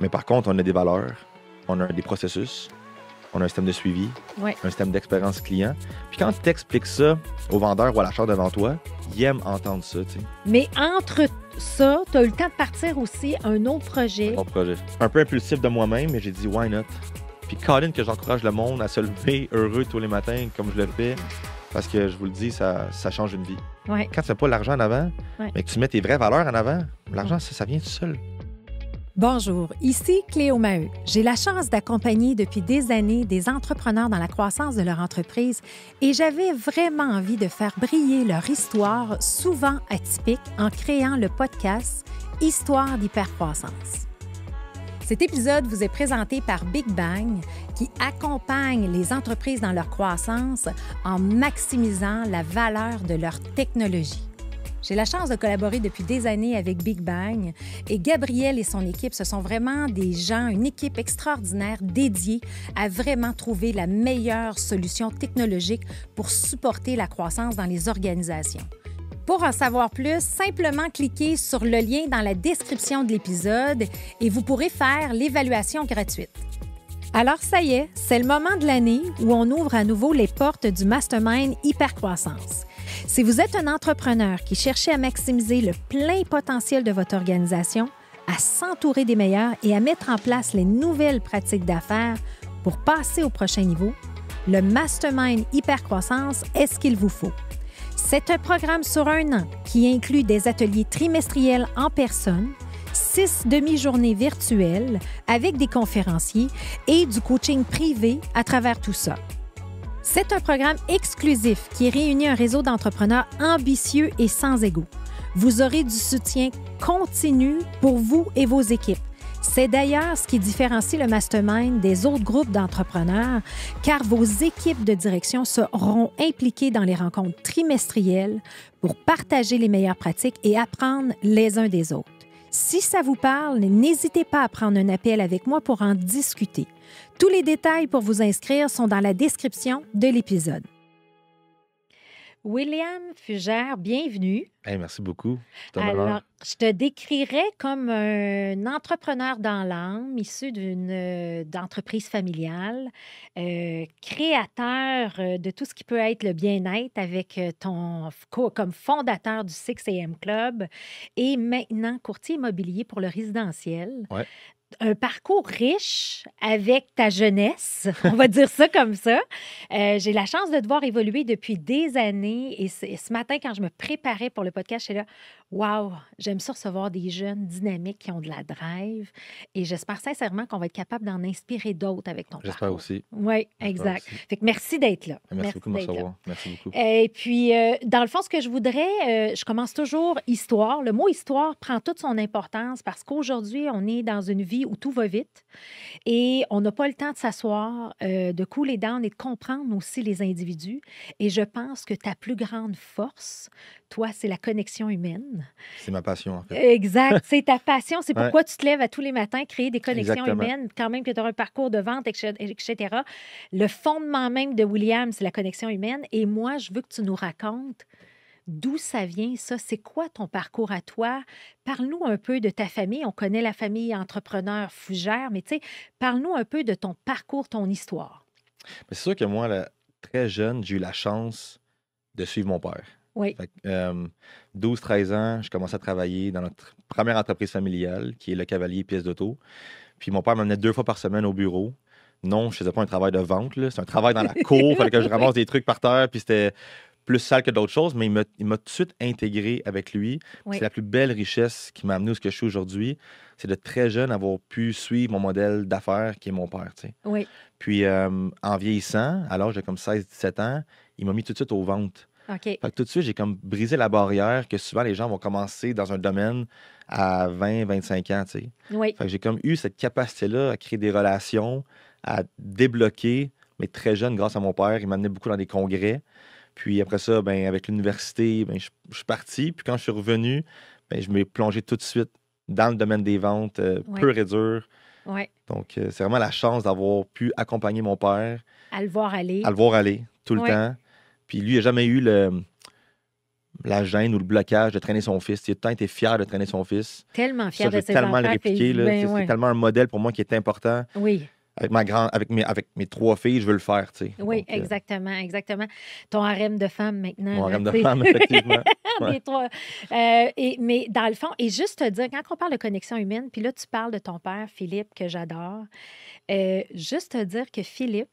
Mais par contre, on a des valeurs, on a des processus, on a un système de suivi, Ouais. un système d'expérience client. Puis quand tu expliques ça au vendeur ou à l'acheteur devant toi, il aime entendre ça, tu sais. Mais entre ça, tu as eu le temps de partir aussi un autre projet. Mon projet. Un peu impulsif de moi-même, mais j'ai dit why not? Puis Colin, que j'encourage le monde à se lever heureux tous les matins comme je le fais, parce que je vous le dis, ça change une vie. Ouais. Quand tu mets pas l'argent en avant, Ouais. mais que tu mets tes vraies valeurs en avant, l'argent, ça vient tout seul. Bonjour, ici Cléo Maheu. J'ai la chance d'accompagner depuis des années des entrepreneurs dans la croissance de leur entreprise et j'avais vraiment envie de faire briller leur histoire, souvent atypique, en créant le podcast Histoire d'hypercroissance. Cet épisode vous est présenté par Big Bang, qui accompagne les entreprises dans leur croissance en maximisant la valeur de leur technologie. J'ai la chance de collaborer depuis des années avec Big Bang et Gabriel et son équipe, ce sont vraiment des gens, une équipe extraordinaire dédiée à vraiment trouver la meilleure solution technologique pour supporter la croissance dans les organisations. Pour en savoir plus, simplement cliquez sur le lien dans la description de l'épisode et vous pourrez faire l'évaluation gratuite. Alors ça y est, c'est le moment de l'année où on ouvre à nouveau les portes du Mastermind Hypercroissance. Si vous êtes un entrepreneur qui cherchez à maximiser le plein potentiel de votre organisation, à s'entourer des meilleurs et à mettre en place les nouvelles pratiques d'affaires pour passer au prochain niveau, le Mastermind Hypercroissance est ce qu'il vous faut. C'est un programme sur 1 an qui inclut des ateliers trimestriels en personne, 6 demi-journées virtuelles avec des conférenciers et du coaching privé à travers tout ça. C'est un programme exclusif qui réunit un réseau d'entrepreneurs ambitieux et sans ego. Vous aurez du soutien continu pour vous et vos équipes. C'est d'ailleurs ce qui différencie le Mastermind des autres groupes d'entrepreneurs, car vos équipes de direction seront impliquées dans les rencontres trimestrielles pour partager les meilleures pratiques et apprendre les uns des autres. Si ça vous parle, n'hésitez pas à prendre un appel avec moi pour en discuter. Tous les détails pour vous inscrire sont dans la description de l'épisode. William Fugère, bienvenue. Hey, merci beaucoup. C'est un Alors, honneur. je te décrirais comme un entrepreneur dans l'âme, issu d'entreprise familiale, créateur de tout ce qui peut être le bien-être avec comme fondateur du 6am Club et maintenant courtier immobilier pour le résidentiel. Ouais. Un parcours riche avec ta jeunesse, on va dire ça comme ça. J'ai la chance de te voir évoluer depuis des années et ce matin, quand je me préparais pour le podcast, j'étais là, wow, j'aime ça recevoir des jeunes dynamiques qui ont de la drive et j'espère sincèrement qu'on va être capable d'en inspirer d'autres avec ton J'espère parcours. aussi. Oui, exact. aussi. Fait que merci d'être là. Merci beaucoup de me d'être là. recevoir. Merci beaucoup. Et puis, dans le fond, ce que je voudrais, je commence toujours histoire. Le mot histoire prend toute son importance parce qu'aujourd'hui, on est dans une vie où tout va vite et on n'a pas le temps de s'asseoir, de cooler down et de comprendre aussi les individus. Et je pense que ta plus grande force, toi, c'est la connexion humaine. C'est ma passion, en fait. Exact. C'est ta passion. C'est Ouais. pourquoi tu te lèves à tous les matins, créer des connexions Exactement. humaines, quand même que tu auras un parcours de vente, etc. Le fondement même de William, c'est la connexion humaine. Et moi, je veux que tu nous racontes d'où ça vient, ça. C'est quoi ton parcours à toi? Parle-nous un peu de ta famille. On connaît la famille entrepreneur Fougère, mais tu sais, parle-nous un peu de ton parcours, ton histoire. Mais c'est sûr que moi, là, très jeune, j'ai eu la chance de suivre mon père. Oui. Fait que, 12-13 ans, je commençais à travailler dans notre première entreprise familiale, qui est le Cavalier Pièces d'auto. Puis mon père m'amenait 2 fois par semaine au bureau. Non, je faisais pas un travail de vente, là. C'est un travail dans la cour. Il fallait que je ramasse des trucs par terre, puis c'était plus sale que d'autres choses, mais il m'a tout de suite intégré avec lui. Oui. C'est la plus belle richesse qui m'a amené où ce que je suis aujourd'hui. C'est de très jeune avoir pu suivre mon modèle d'affaires qui est mon père, tu sais. Oui. Puis en vieillissant, à l'âge de comme 16-17 ans, il m'a mis tout de suite aux ventes. OK. Fait que tout de suite, j'ai comme brisé la barrière que souvent les gens vont commencer dans un domaine à 20-25 ans, tu sais. Oui. Fait que j'ai comme eu cette capacité-là à créer des relations, à débloquer, mais très jeune, grâce à mon père. Il m'amenait beaucoup dans des congrès. Puis après ça, ben, avec l'université, ben, je suis parti. Puis quand je suis revenu, ben, je m'ai plongé tout de suite dans le domaine des ventes, Ouais. pur et dur. Oui. Donc, c'est vraiment la chance d'avoir pu accompagner mon père, À le voir aller. à le voir aller tout le Ouais. temps. Puis lui, il n'a jamais eu la gêne ou le blocage de traîner son fils. Il a tout le temps été fier de traîner son fils. Tellement fier Ça, je de veux ses tellement enfants. le répliquer. Là. Ben, C'est ouais. tellement un modèle pour moi qui est important. Oui. Avec mes 3 filles, je veux le faire. Tu sais. Oui, Donc, exactement, exactement. Ton harem de femmes maintenant. mon là, harem de tu sais. femme, effectivement. Ouais. Des trois. Mais dans le fond, et juste te dire, quand on parle de connexion humaine, puis là, tu parles de ton père, Philippe, que j'adore, juste te dire que Philippe,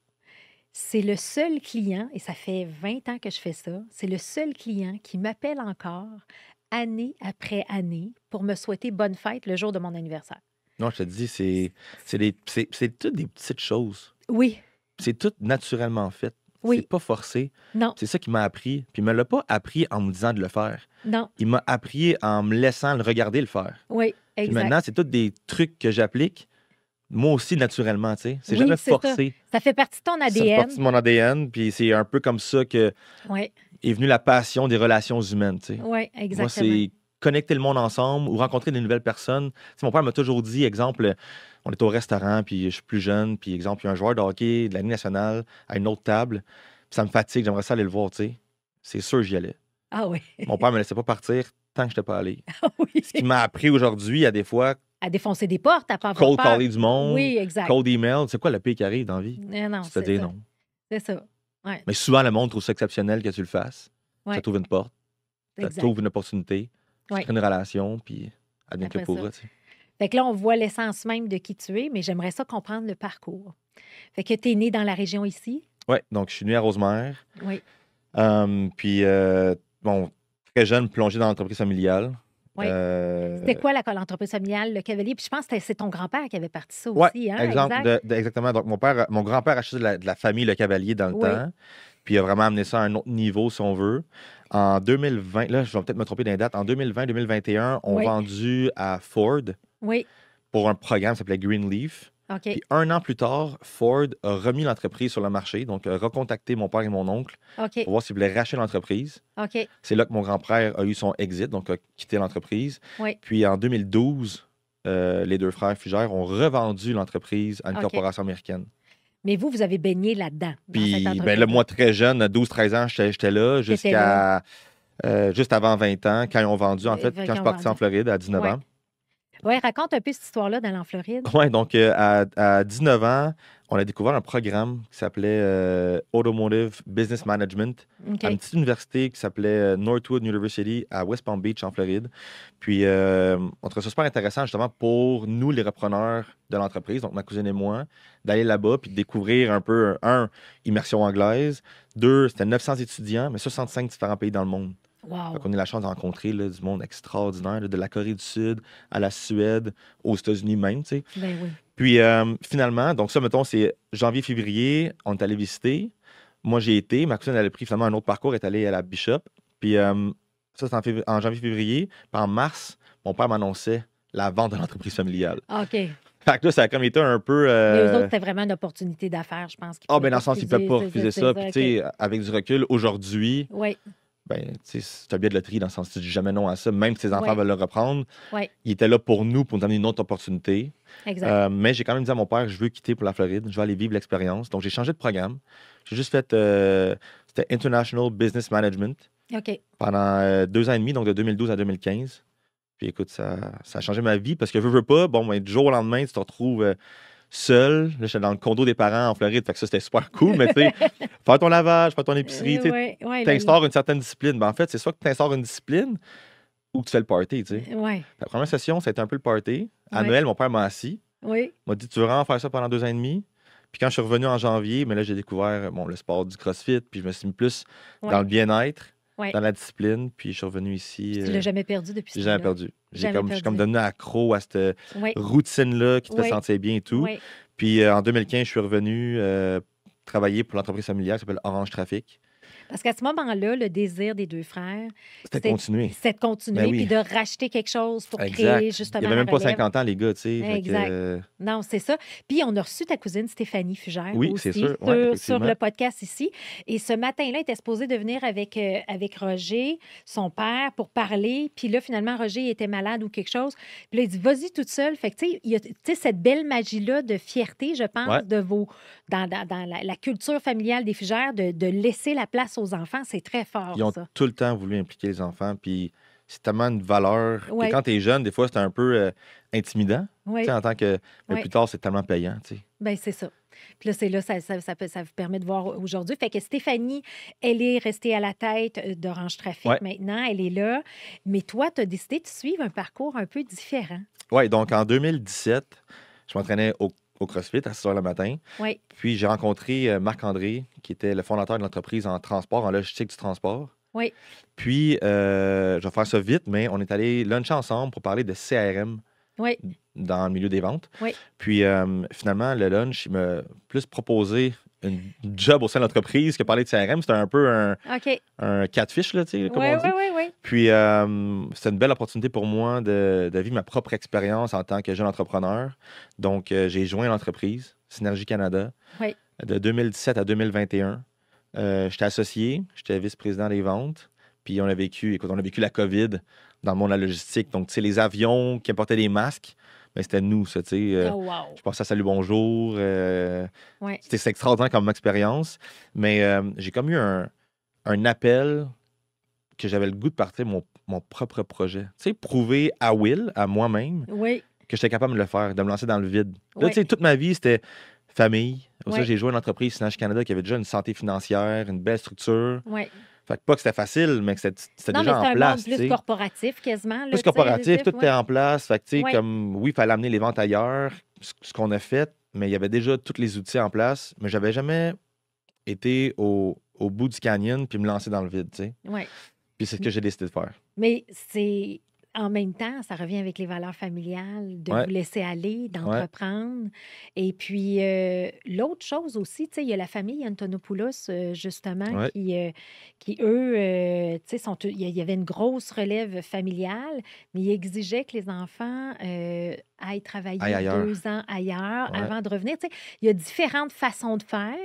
c'est le seul client, et ça fait 20 ans que je fais ça, c'est le seul client qui m'appelle encore année après année pour me souhaiter bonne fête le jour de mon anniversaire. Non, je te dis, c'est toutes des petites choses. Oui, C'est tout naturellement fait. Oui. C'est pas forcé. non, C'est ça qui m'a appris. Puis il me l'a pas appris en me disant de le faire. non, Il m'a appris en me laissant le regarder le faire. oui, Puis exact. maintenant, c'est tous des trucs que j'applique, moi aussi, naturellement, tu sais. C'est Oui, jamais c'est ça. forcé. Ça fait partie de ton Ça fait ADN. partie de mon ADN, puis c'est un peu comme ça que Oui, est venue la passion des relations humaines, tu sais. oui, Moi, exactement. c'est connecter le monde ensemble ou rencontrer de nouvelles personnes. Tu sais, mon père m'a toujours dit, exemple, on est au restaurant, puis je suis plus jeune, puis exemple, il y a un joueur de hockey de la Ligue nationale à une autre table, puis ça me fatigue, j'aimerais ça aller le voir, tu sais. C'est sûr, j'y allais. Ah oui. Mon père me laissait pas partir tant que je n'étais pas allé. Ah oui. Ce qui m'a appris aujourd'hui, à des fois, À défoncer des portes, à pas avoir cold peur. caller du monde, Oui, exact. cold email, c'est quoi le pire qui arrive dans la vie? Non, C'est c'est te dire ça. non. C'est ça. Ouais, Mais souvent, le monde trouve ça exceptionnel que tu le fasses. Ouais. Ça t'ouvre une porte, ça exact. t'ouvre une opportunité, Ouais. tu crées une relation, puis advienne que Après ça. pourra. Tu sais. Fait que là, on voit l'essence même de qui tu es, mais j'aimerais ça comprendre le parcours. Fait que tu es né dans la région ici. Ouais, donc je suis né à Rosemère. Oui. Puis, bon, très jeune, plongé dans l'entreprise familiale. Oui. C'était quoi l'entreprise familiale, le Cavalier? Puis je pense que c'est ton grand-père qui avait parti ça Ouais, aussi, hein? exemple, Exact. exactement. Donc, mon grand-père a acheté de la famille Le Cavalier dans le Oui. temps, puis il a vraiment amené ça à un autre niveau, si on veut. En 2020, là, je vais peut-être me tromper dans les dates, en 2020-2021, on Oui. vendu à Ford Oui. pour un programme qui s'appelait Greenleaf. OK. Puis un an plus tard, Ford a remis l'entreprise sur le marché, donc a recontacté mon père et mon oncle OK. pour voir s'ils voulaient racheter l'entreprise. OK. C'est là que mon grand-père a eu son exit, donc a quitté l'entreprise. Oui. Puis en 2012, les deux frères Fugère ont revendu l'entreprise à une OK. corporation américaine. Mais vous avez baigné là-dedans. Dans cette Puis ben entreprise-là. là, moi, très jeune, 12-13 ans, j'étais là jusqu'à juste avant 20 ans, quand ils ont vendu, en fait, Quand quand je ils suis ont parti en vendu. Floride à 19 Ouais. ans. Oui, raconte un peu cette histoire-là dans en Floride. Oui, donc à 19 ans, on a découvert un programme qui s'appelait Automotive Business Management OK. à une petite université qui s'appelait Northwood University à West Palm Beach, en Floride. Puis, on trouvait ça super intéressant, justement, pour nous, les repreneurs de l'entreprise, donc ma cousine et moi, d'aller là-bas puis de découvrir un peu, immersion anglaise. 2, c'était 900 étudiants, mais 65 différents pays dans le monde. Wow. Donc, on a eu la chance de rencontrer là, du monde extraordinaire, là, de la Corée du Sud à la Suède, aux États-Unis même, tu sais. Ben oui. Puis finalement, donc ça, mettons, c'est janvier-février, on est allé visiter. Moi, j'ai été. Ma cousine, elle a pris finalement un autre parcours, elle est allée à la Bishop. Puis ça, c'est en janvier-février. Puis en mars, mon père m'annonçait la vente de l'entreprise familiale. OK. Fait que là, ça a comme été un peu... Mais eux autres, c'était vraiment une opportunité d'affaires, je pense. Ah, ben dans le sens, ils ne peuvent pas refuser ça. Puis, tu sais, avec du recul, aujourd'hui, Oui, ben, tu sais, c'est un billet de loterie dans le sens, tu dis jamais non à ça. Même si tes enfants Ouais. veulent le reprendre, oui, il était là pour nous, pour nous amener une autre opportunité. exact. Mais j'ai quand même dit à mon père, je veux quitter pour la Floride, je vais aller vivre l'expérience. Donc, j'ai changé de programme. J'ai juste fait, c'était International Business Management OK. pendant 2 ans et demi, donc de 2012 à 2015. Puis écoute, ça a changé ma vie parce que veux pas, bon, ben, du jour au lendemain, tu te retrouves seul. Là, j'étais dans le condo des parents en Floride, fait que ça, c'était super cool. Mais tu sais, faire ton lavage, faire ton épicerie, tu sais, Oui, t'instaures une certaine discipline. Ben, en fait, c'est soit que tu instaures une discipline ou que tu fais le party, tu sais. Oui, La première session, ça a été un peu le party. À Ouais. Noël, mon père m'a assis. oui. M'a dit, tu veux vraiment faire ça pendant 2 ans et demi? Puis quand je suis revenu en janvier, mais là, j'ai découvert le sport du CrossFit, puis je me suis mis plus Ouais. dans le bien-être, Ouais. dans la discipline, puis je suis revenu ici. Tu l'as jamais perdu depuis ce J'ai jamais temps-là. perdu. Jamais Je suis comme perdu. devenu accro à cette Oui, routine-là qui te fait Ouais. sentir bien et tout. oui. Puis en 2015, je suis revenu travailler pour l'entreprise familiale qui s'appelle Orange Trafic. Parce qu'à ce moment-là, le désir des deux frères, C'était continué. c'était de continuer Ben oui. puis de racheter quelque chose pour créer Exact. justement Il n'y avait la même pas relève. 50 ans, les gars, tu sais. Fait que, Exact. Non, c'est ça. Puis on a reçu ta cousine Stéphanie Fugère Oui, aussi c'est sûr. Ouais, sur effectivement. le podcast ici. Et ce matin-là, elle était supposée de venir avec Roger, son père, pour parler. Puis là, finalement, Roger était malade ou quelque chose. Puis là, il dit, vas-y toute seule. Fait que, tu sais, il y a cette belle magie-là de fierté, je pense, Ouais. de vos... dans la culture familiale des Fugères, de laisser la place s'adresse aux enfants, c'est très fort, Ils ont ça. tout le temps voulu impliquer les enfants, puis c'est tellement une valeur que Oui, quand tu es jeune, des fois, c'est un peu intimidant, tu sais, oui, en tant que... Mais oui. plus tard, c'est tellement payant, tu sais. Bien, c'est ça. Puis là, c'est là, ça vous permet de voir aujourd'hui. Fait que Stéphanie, elle est restée à la tête d'Orange Trafic Ouais. maintenant, elle est là. Mais toi, tu as décidé de suivre un parcours un peu différent. Ouais, donc en 2017, je m'entraînais au CrossFit à 6 h le matin. Oui, Puis j'ai rencontré Marc-André, qui était le fondateur de l'entreprise en transport, en logistique du transport. oui, Puis, je vais faire ça vite, mais on est allé luncher ensemble pour parler de CRM oui, dans le milieu des ventes. oui. Puis, finalement, le lunch, il m'a plus proposé une job au sein de l'entreprise que parler de CRM. C'était un peu OK. un catfish, là, tu sais, comme Oui, on dit. oui, oui, oui. Puis, c'était une belle opportunité pour moi de vivre ma propre expérience en tant que jeune entrepreneur. Donc, j'ai joint l'entreprise, Synergie Canada, Oui. de 2017 à 2021. J'étais associé, j'étais vice-président des ventes. Puis, on a vécu la COVID dans le monde de la logistique. Donc, tu sais, les avions qui apportaient des masques, ben, c'était nous, ça, tu sais. Oh, wow. Je passais à Salut Bonjour. Oui, C'était extraordinaire comme expérience. Mais j'ai comme eu un appel que j'avais le goût de partir mon propre projet. Tu sais, prouver à Will, à moi-même, oui, que j'étais capable de le faire, de me lancer dans le vide. Là, oui. tu sais, toute ma vie, c'était famille. Pour ça, Ouais. j'ai joué à une entreprise Synergie Canada qui avait déjà une santé financière, une belle structure. Oui. Fait que pas que c'était facile, mais que c'était Non, mais déjà c'est en un place. monde tu plus sais. corporatif quasiment. Là, Plus tu sais, corporatif, tout ouais. était en place. Fait que, tu sais, Ouais. comme, oui, il fallait amener les ventes ailleurs, ce qu'on a fait, mais il y avait déjà tous les outils en place. Mais j'avais jamais été au bout du canyon puis me lancer dans le vide, tu sais. Ouais. Puis c'est ce que j'ai décidé de faire. Mais c'est en même temps, ça revient avec les valeurs familiales, de Ouais. vous laisser aller, d'entreprendre. Et puis, l'autre chose aussi, tu sais, il y a la famille Antonopoulos, justement, Ouais. qui eux, tu sais, il y avait une grosse relève familiale, mais ils exigeaient que les enfants aillent travailler Aille ailleurs. 2 ans ailleurs Ouais. avant de revenir. Tu sais, il y a différentes façons de faire,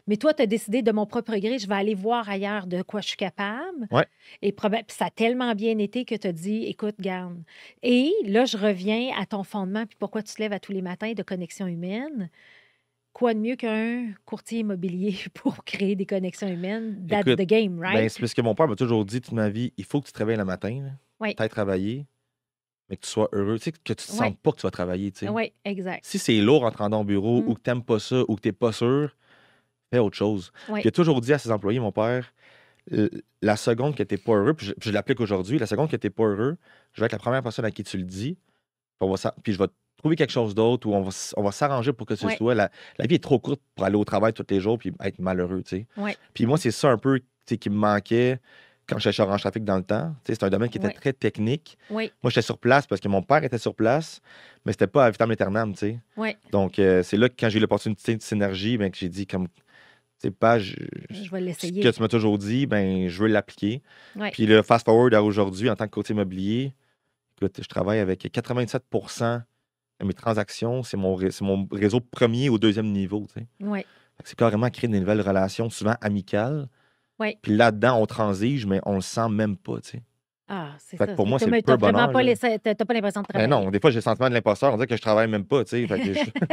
mais toi, tu as décidé de mon propre gré, je vais aller voir ailleurs de quoi je suis capable. Ouais. Et puis ça a tellement bien été que tu as dit, écoute, garde. Et là, je reviens à ton fondement, puis pourquoi tu te lèves à tous les matins de connexion humaine. Quoi de mieux qu'un courtier immobilier pour créer des connexions humaines? That's Écoute, the game, right? Ben, c'est parce que mon père m'a toujours dit toute ma vie, il faut que tu te réveilles le matin, Oui. tu ailles travailler, mais que tu sois heureux. Tu sais, que tu ne Ouais. sentes pas que tu vas travailler, tu sais. Oui, exact. Si c'est lourd en te rendant au bureau Mm. ou que tu n'aimes pas ça ou que tu n'es pas sûr, fais autre chose. Oui. Puis il a toujours dit à ses employés, mon père, la seconde que tu n'es pas heureux, puis je l'applique aujourd'hui, la seconde que tu n'es pas heureux, je vais être la première personne à qui tu le dis, puis je vais trouver quelque chose d'autre ou on va s'arranger pour que ce Ouais. soit. La vie est trop courte pour aller au travail tous les jours puis être malheureux, tu sais. Oui. Puis moi, c'est ça un peu tu sais, qui me manquait quand j'étais chez Orange Trafic dans le temps. Tu sais, c'est un domaine qui était Ouais. très technique. Oui. Moi, j'étais sur place parce que mon père était sur place, mais c'était pas à vitam aeternam, tu sais. Oui. Donc, c'est là que quand j'ai eu l'opportunité de synergie, ben, que j'ai dit comme, tu sais, pas, Je vais ce l'essayer. que tu m'as toujours dit, ben, je veux l'appliquer. Ouais. Puis le fast forward à aujourd'hui, en tant que courtier immobilier, écoute, je travaille avec 87% de mes transactions, c'est mon réseau premier au deuxième niveau, tu sais. Oui. Fait que c'est carrément créer des nouvelles relations, souvent amicales. Oui. Puis là-dedans, on transige, mais on le sent même pas, tu sais. Ah, c'est Fait ça. que pour moi, T'as- c'est le t'as pur vraiment bonheur, pas là. t'as pas l'impression de Ben travailler. non, des fois, j'ai le sentiment de l'imposteur. On dirait que je travaille même pas, tu sais. Fait que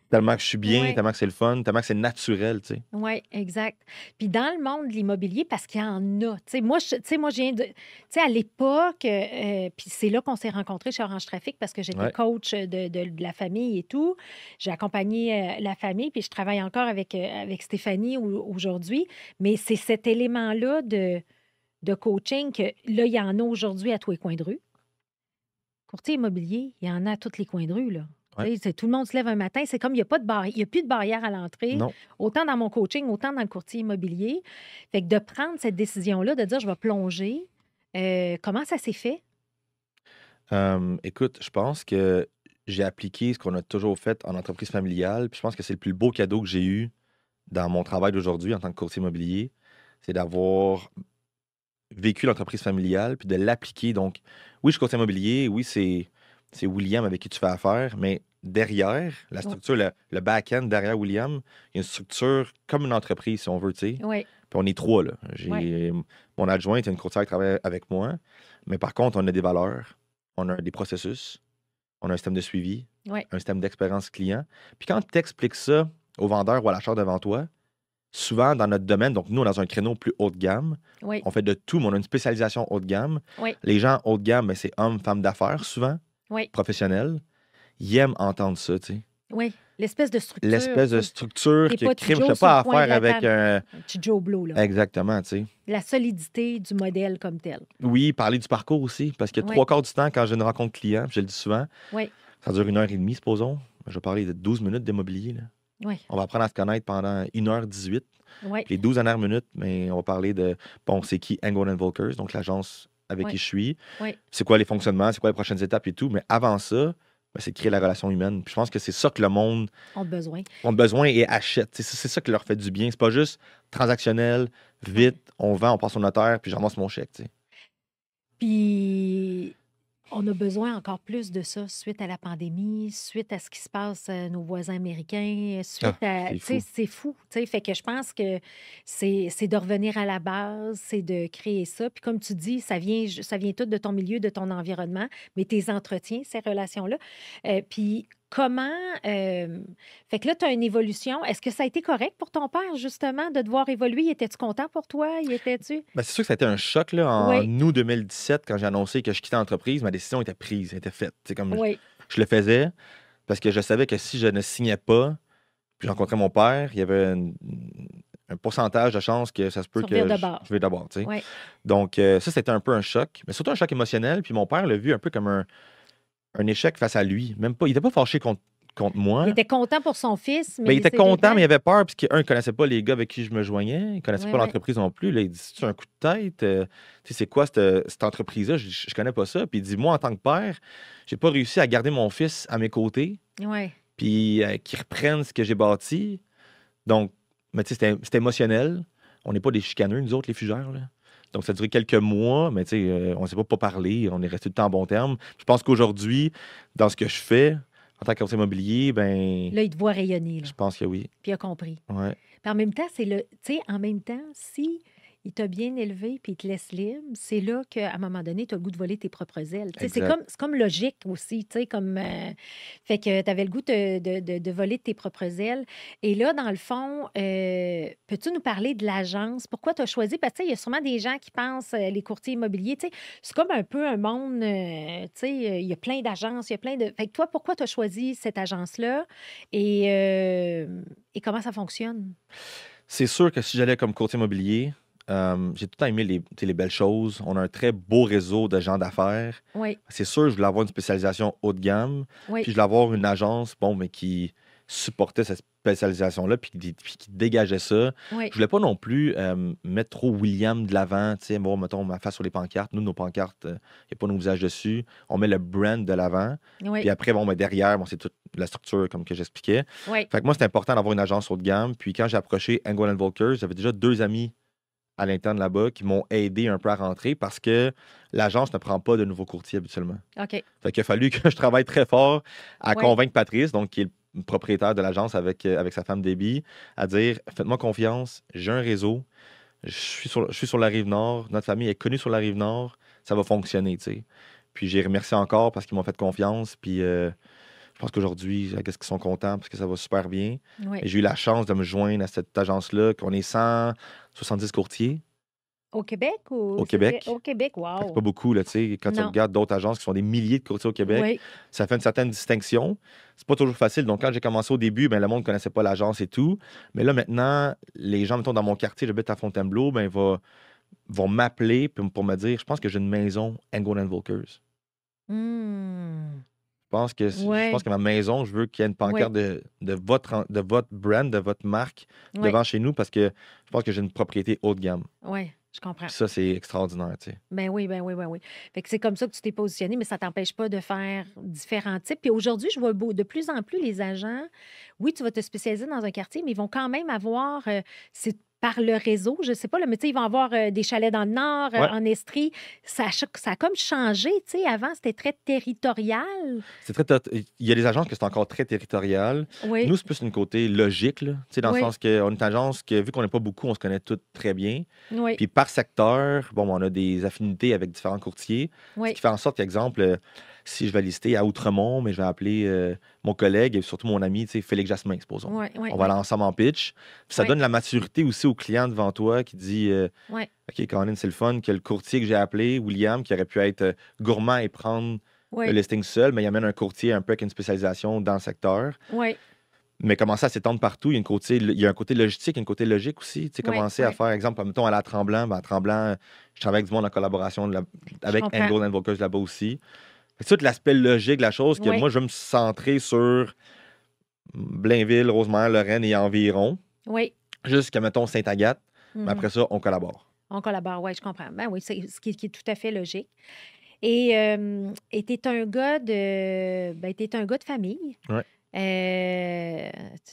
tellement que je suis bien, Ouais. tellement que c'est le fun, tellement que c'est naturel, tu sais. Oui, exact. Puis dans le monde de l'immobilier, parce qu'il y en a. Tu sais, moi, je viens de. Tu sais, à l'époque, puis c'est là qu'on s'est rencontrés chez Orange Trafic parce que j'étais Ouais. coach de la famille et tout. J'ai accompagné la famille, puis je travaille encore avec Stéphanie aujourd'hui. Mais c'est cet élément-là de coaching que là, il y en a aujourd'hui à tous les coins de rue. Courtier immobilier, il y en a à tous les coins de rue, là. Ouais. Tu sais, tout le monde se lève un matin, c'est comme il n'y a pas de barrière, il y a plus de barrière à l'entrée, Non. autant dans mon coaching, autant dans le courtier immobilier. Fait que de prendre cette décision-là, de dire je vais plonger, comment ça s'est fait? Écoute, je pense que j'ai appliqué ce qu'on a toujours fait en entreprise familiale. Puis je pense que c'est le plus beau cadeau que j'ai eu dans mon travail d'aujourd'hui en tant que courtier immobilier. C'est d'avoir vécu l'entreprise familiale puis de l'appliquer. Donc, oui, je suis courtier immobilier. Oui, c'est William avec qui tu fais affaire. Mais derrière, la structure, le back-end derrière William, il y a une structure comme une entreprise, si on veut, tu sais. Oui, Puis on est 3, là. Ouais. Mon adjointe, une courtière qui travaille avec moi. Mais par contre, on a des valeurs, on a des processus, on a un système de suivi, Ouais. un système d'expérience client. Puis quand tu expliques ça au vendeur ou à l'acheteur devant toi, souvent, dans notre domaine, donc nous, on est dans un créneau plus haut de gamme. Oui, On fait de tout, mais on a une spécialisation haut de gamme. oui, Les gens haut de gamme, ben, c'est hommes, femmes d'affaires, souvent, oui, professionnels. Ils aiment entendre ça, tu sais. oui. L'espèce de structure. L'espèce de structure T'es que pas crime, je Joe n'ai sur pas le à coin de faire la avec table. un. Un petit Joe Blow, là. Exactement, tu sais. La solidité du modèle comme tel. Oui, parler du parcours aussi, parce que Oui. 3 quarts du temps, quand j'ai une rencontre client, puis je le dis souvent, Oui, ça dure 1h30, supposons. Je vais parler de 12 minutes d'immobilier, là. oui, On va apprendre à se connaître pendant 1h18. oui, Puis les 12 dernières minutes, mais on va parler de, bon, c'est qui Engel Volkers, donc l'agence avec Oui. qui je suis. oui. C'est quoi les fonctionnements, c'est quoi les prochaines étapes et tout. Mais avant ça, ben, c'est de créer la relation humaine. Puis je pense que c'est ça que le monde On a besoin. a besoin et achète. C'est ça qui leur fait du bien. C'est pas juste transactionnel, vite, on vend, on passe au notaire, puis je ramasse mon chèque. Tu sais. Puis, on a besoin encore plus de ça suite à la pandémie, suite à ce qui se passe à nos voisins américains, suite à. C'est Tu sais, fou. c'est fou. Tu sais, fait que je pense que c'est de revenir à la base, c'est de créer ça. Puis, comme tu dis, ça vient tout de ton milieu, de ton environnement, mais tes entretiens, ces relations-là. Puis, comment. Fait que là, tu as une évolution. Est-ce que ça a été correct pour ton père, justement, de devoir évoluer? Étais-tu content pour toi? Y étais-tu? Ben, c'est sûr que ça a été un choc là, en Oui, août 2017 quand j'ai annoncé que je quittais l'entreprise. Ma décision était prise, elle était faite. C'est comme oui, je le faisais parce que je savais que si je ne signais pas, puis je rencontrais mon père, il y avait un pourcentage de chances que ça se peut tu que reviens de bord. je vais d'abord. Tu sais. Oui. Donc, ça, c'était un peu un choc, mais surtout un choc émotionnel. Puis mon père l'a vu un peu comme un échec face à lui. Même pas, il n'était pas fâché contre moi. Il était content pour son fils, mais Ben, il était c'est content, mais il dedans. avait peur, parce qu'il ne connaissait pas les gars avec qui je me joignais. Il ne connaissait Oui, pas oui. l'entreprise non plus. Là, il dit, c'est un coup de tête. Tu sais, c'est quoi cette entreprise-là? Je ne connais pas ça. Puis il dit, moi, en tant que père, j'ai pas réussi à garder mon fils à mes côtés, Oui, puis qu'il reprenne ce que j'ai bâti. Donc, mais tu sais, c'était émotionnel. On n'est pas des chicaneux, nous autres, les fugères, là. Donc, ça a duré quelques mois, mais tu sais, on ne s'est pas parlé. On est resté tout le temps en bon terme. Je pense qu'aujourd'hui, dans ce que je fais, en tant qu'courtier immobilier, ben, là, il te voit rayonner, là, je pense que oui. puis il a compris. Ouais. Puis en même temps, c'est le. Tu sais, en même temps, si il t'a bien élevé puis il te laisse libre, c'est là qu'à un moment donné, tu as le goût de voler tes propres ailes. Tu sais, Exact. c'est comme logique aussi, tu sais, comme. Fait que tu avais le goût de voler tes propres ailes. Et là, dans le fond, peux-tu nous parler de l'agence? Pourquoi tu as choisi? Parce que, tu sais, il y a sûrement des gens qui pensent, les courtiers immobiliers, tu sais, c'est comme un peu un monde, tu sais, il y a plein d'agences, il y a plein de. Fait que toi, pourquoi tu as choisi cette agence-là et comment ça fonctionne? C'est sûr que si j'allais comme courtier immobilier, j'ai tout le temps aimé tu sais, les belles choses. On a un très beau réseau de gens d'affaires. Oui, C'est sûr, je voulais avoir une spécialisation haut de gamme. Puis oui, je voulais avoir une agence, bon, mais qui supportait cette spécialisation-là, puis qui dégageait ça. oui, Je voulais pas non plus mettre trop William de l'avant, tu sais, bon, mettons ma face sur les pancartes. Nous, nos pancartes, il n'y a pas nos visages dessus. On met le brand de l'avant. oui, Puis après, bon, ben, derrière, bon, c'est toute la structure, comme que j'expliquais. oui. Fait que moi, c'était important d'avoir une agence haut de gamme. Puis quand j'ai approché Engel Volkers, j'avais déjà 2 amis à l'interne là-bas qui m'ont aidé un peu à rentrer parce que l'agence ne prend pas de nouveaux courtiers habituellement. OK. Fait qu'il a fallu que je travaille très fort à Ouais. convaincre Patrice, donc qui est le propriétaire de l'agence avec sa femme Debbie, à dire faites-moi confiance, j'ai un réseau, je suis sur la rive nord, notre famille est connue sur la rive nord, ça va fonctionner, tu sais. Puis j'ai remercié encore parce qu'ils m'ont fait confiance, puis je pense qu'aujourd'hui, qu'est-ce qu'ils sont contents parce que ça va super bien. Oui. Et j'ai eu la chance de me joindre à cette agence-là, qu'on est 170 courtiers Au Québec ou au Québec. Au Québec, Fait que wow. c'est pas beaucoup, là, tu sais. Quand tu Non. regardes d'autres agences qui sont des milliers de courtiers au Québec, Oui, ça fait une certaine distinction. C'est pas toujours facile. Donc, quand j'ai commencé au début, ben, le monde ne connaissait pas l'agence et tout. Mais là, maintenant, les gens, mettons, dans mon quartier, j'habite à Fontainebleau, ben, vont m'appeler pour me dire je pense que j'ai une maison Engel Volkers. Hmm. Je Ouais. pense que ma maison, je veux qu'il y ait une pancarte de votre brand, de votre marque Ouais. devant chez nous parce que je pense que j'ai une propriété haut de gamme. Oui, je comprends. Puis ça, c'est extraordinaire, tu sais. Ben oui, ben oui, ben oui. Fait que c'est comme ça que tu t'es positionné, mais ça t'empêche pas de faire différents types. Puis aujourd'hui, je vois de plus en plus les agents, oui, tu vas te spécialiser dans un quartier, mais ils vont quand même avoir, c'est par le réseau, je sais pas, là, mais tu sais, ils vont avoir des chalets dans le Nord, Ouais. en Estrie. Ça a comme changé, tu sais. Avant, c'était très territorial. Il y a des agences que c'est encore très territorial. Oui, Nous, c'est plus une côté logique, là. Tu sais, dans Oui. le sens qu'on est une agence que, vu qu'on n'est pas beaucoup, on se connaît toutes très bien. oui, Puis par secteur, bon, on a des affinités avec différents courtiers. Ce oui, qui fait en sorte qu'exemple, si je vais lister à Outremont, mais je vais appeler mon collègue et surtout mon ami, tu sais, Félix Jasmin, supposons. Oui, oui, On va aller ensemble en pitch. Puis ça Ouais. donne la maturité aussi au client devant toi qui dit oui. OK, Caroline, c'est le fun que le courtier que j'ai appelé, William, qui aurait pu être gourmand et prendre Oui, le listing seul, mais il amène un courtier un peu avec une spécialisation dans le secteur. oui, Mais commencer à s'étendre partout, il y a un côté logistique, un côté logique aussi. Tu sais, Ouais, commencer à ouais. faire, exemple, mettons, aller à Tremblant. Ben, à Tremblant, je travaille avec du monde en collaboration avec comprends. Angle Advocates là-bas aussi. Fait que tout l'aspect logique de la chose, que Ouais. moi, je vais me centrer sur Blainville, Rosemère, Lorraine et environ, Oui. jusqu'à, mettons, Sainte-Agathe. Mais Mhm. après ça, on collabore. On collabore, oui, je comprends. Ben oui, c'est ce qui est tout à fait logique. Et tu es un gars de. Ben, t'es un gars de famille. Ouais.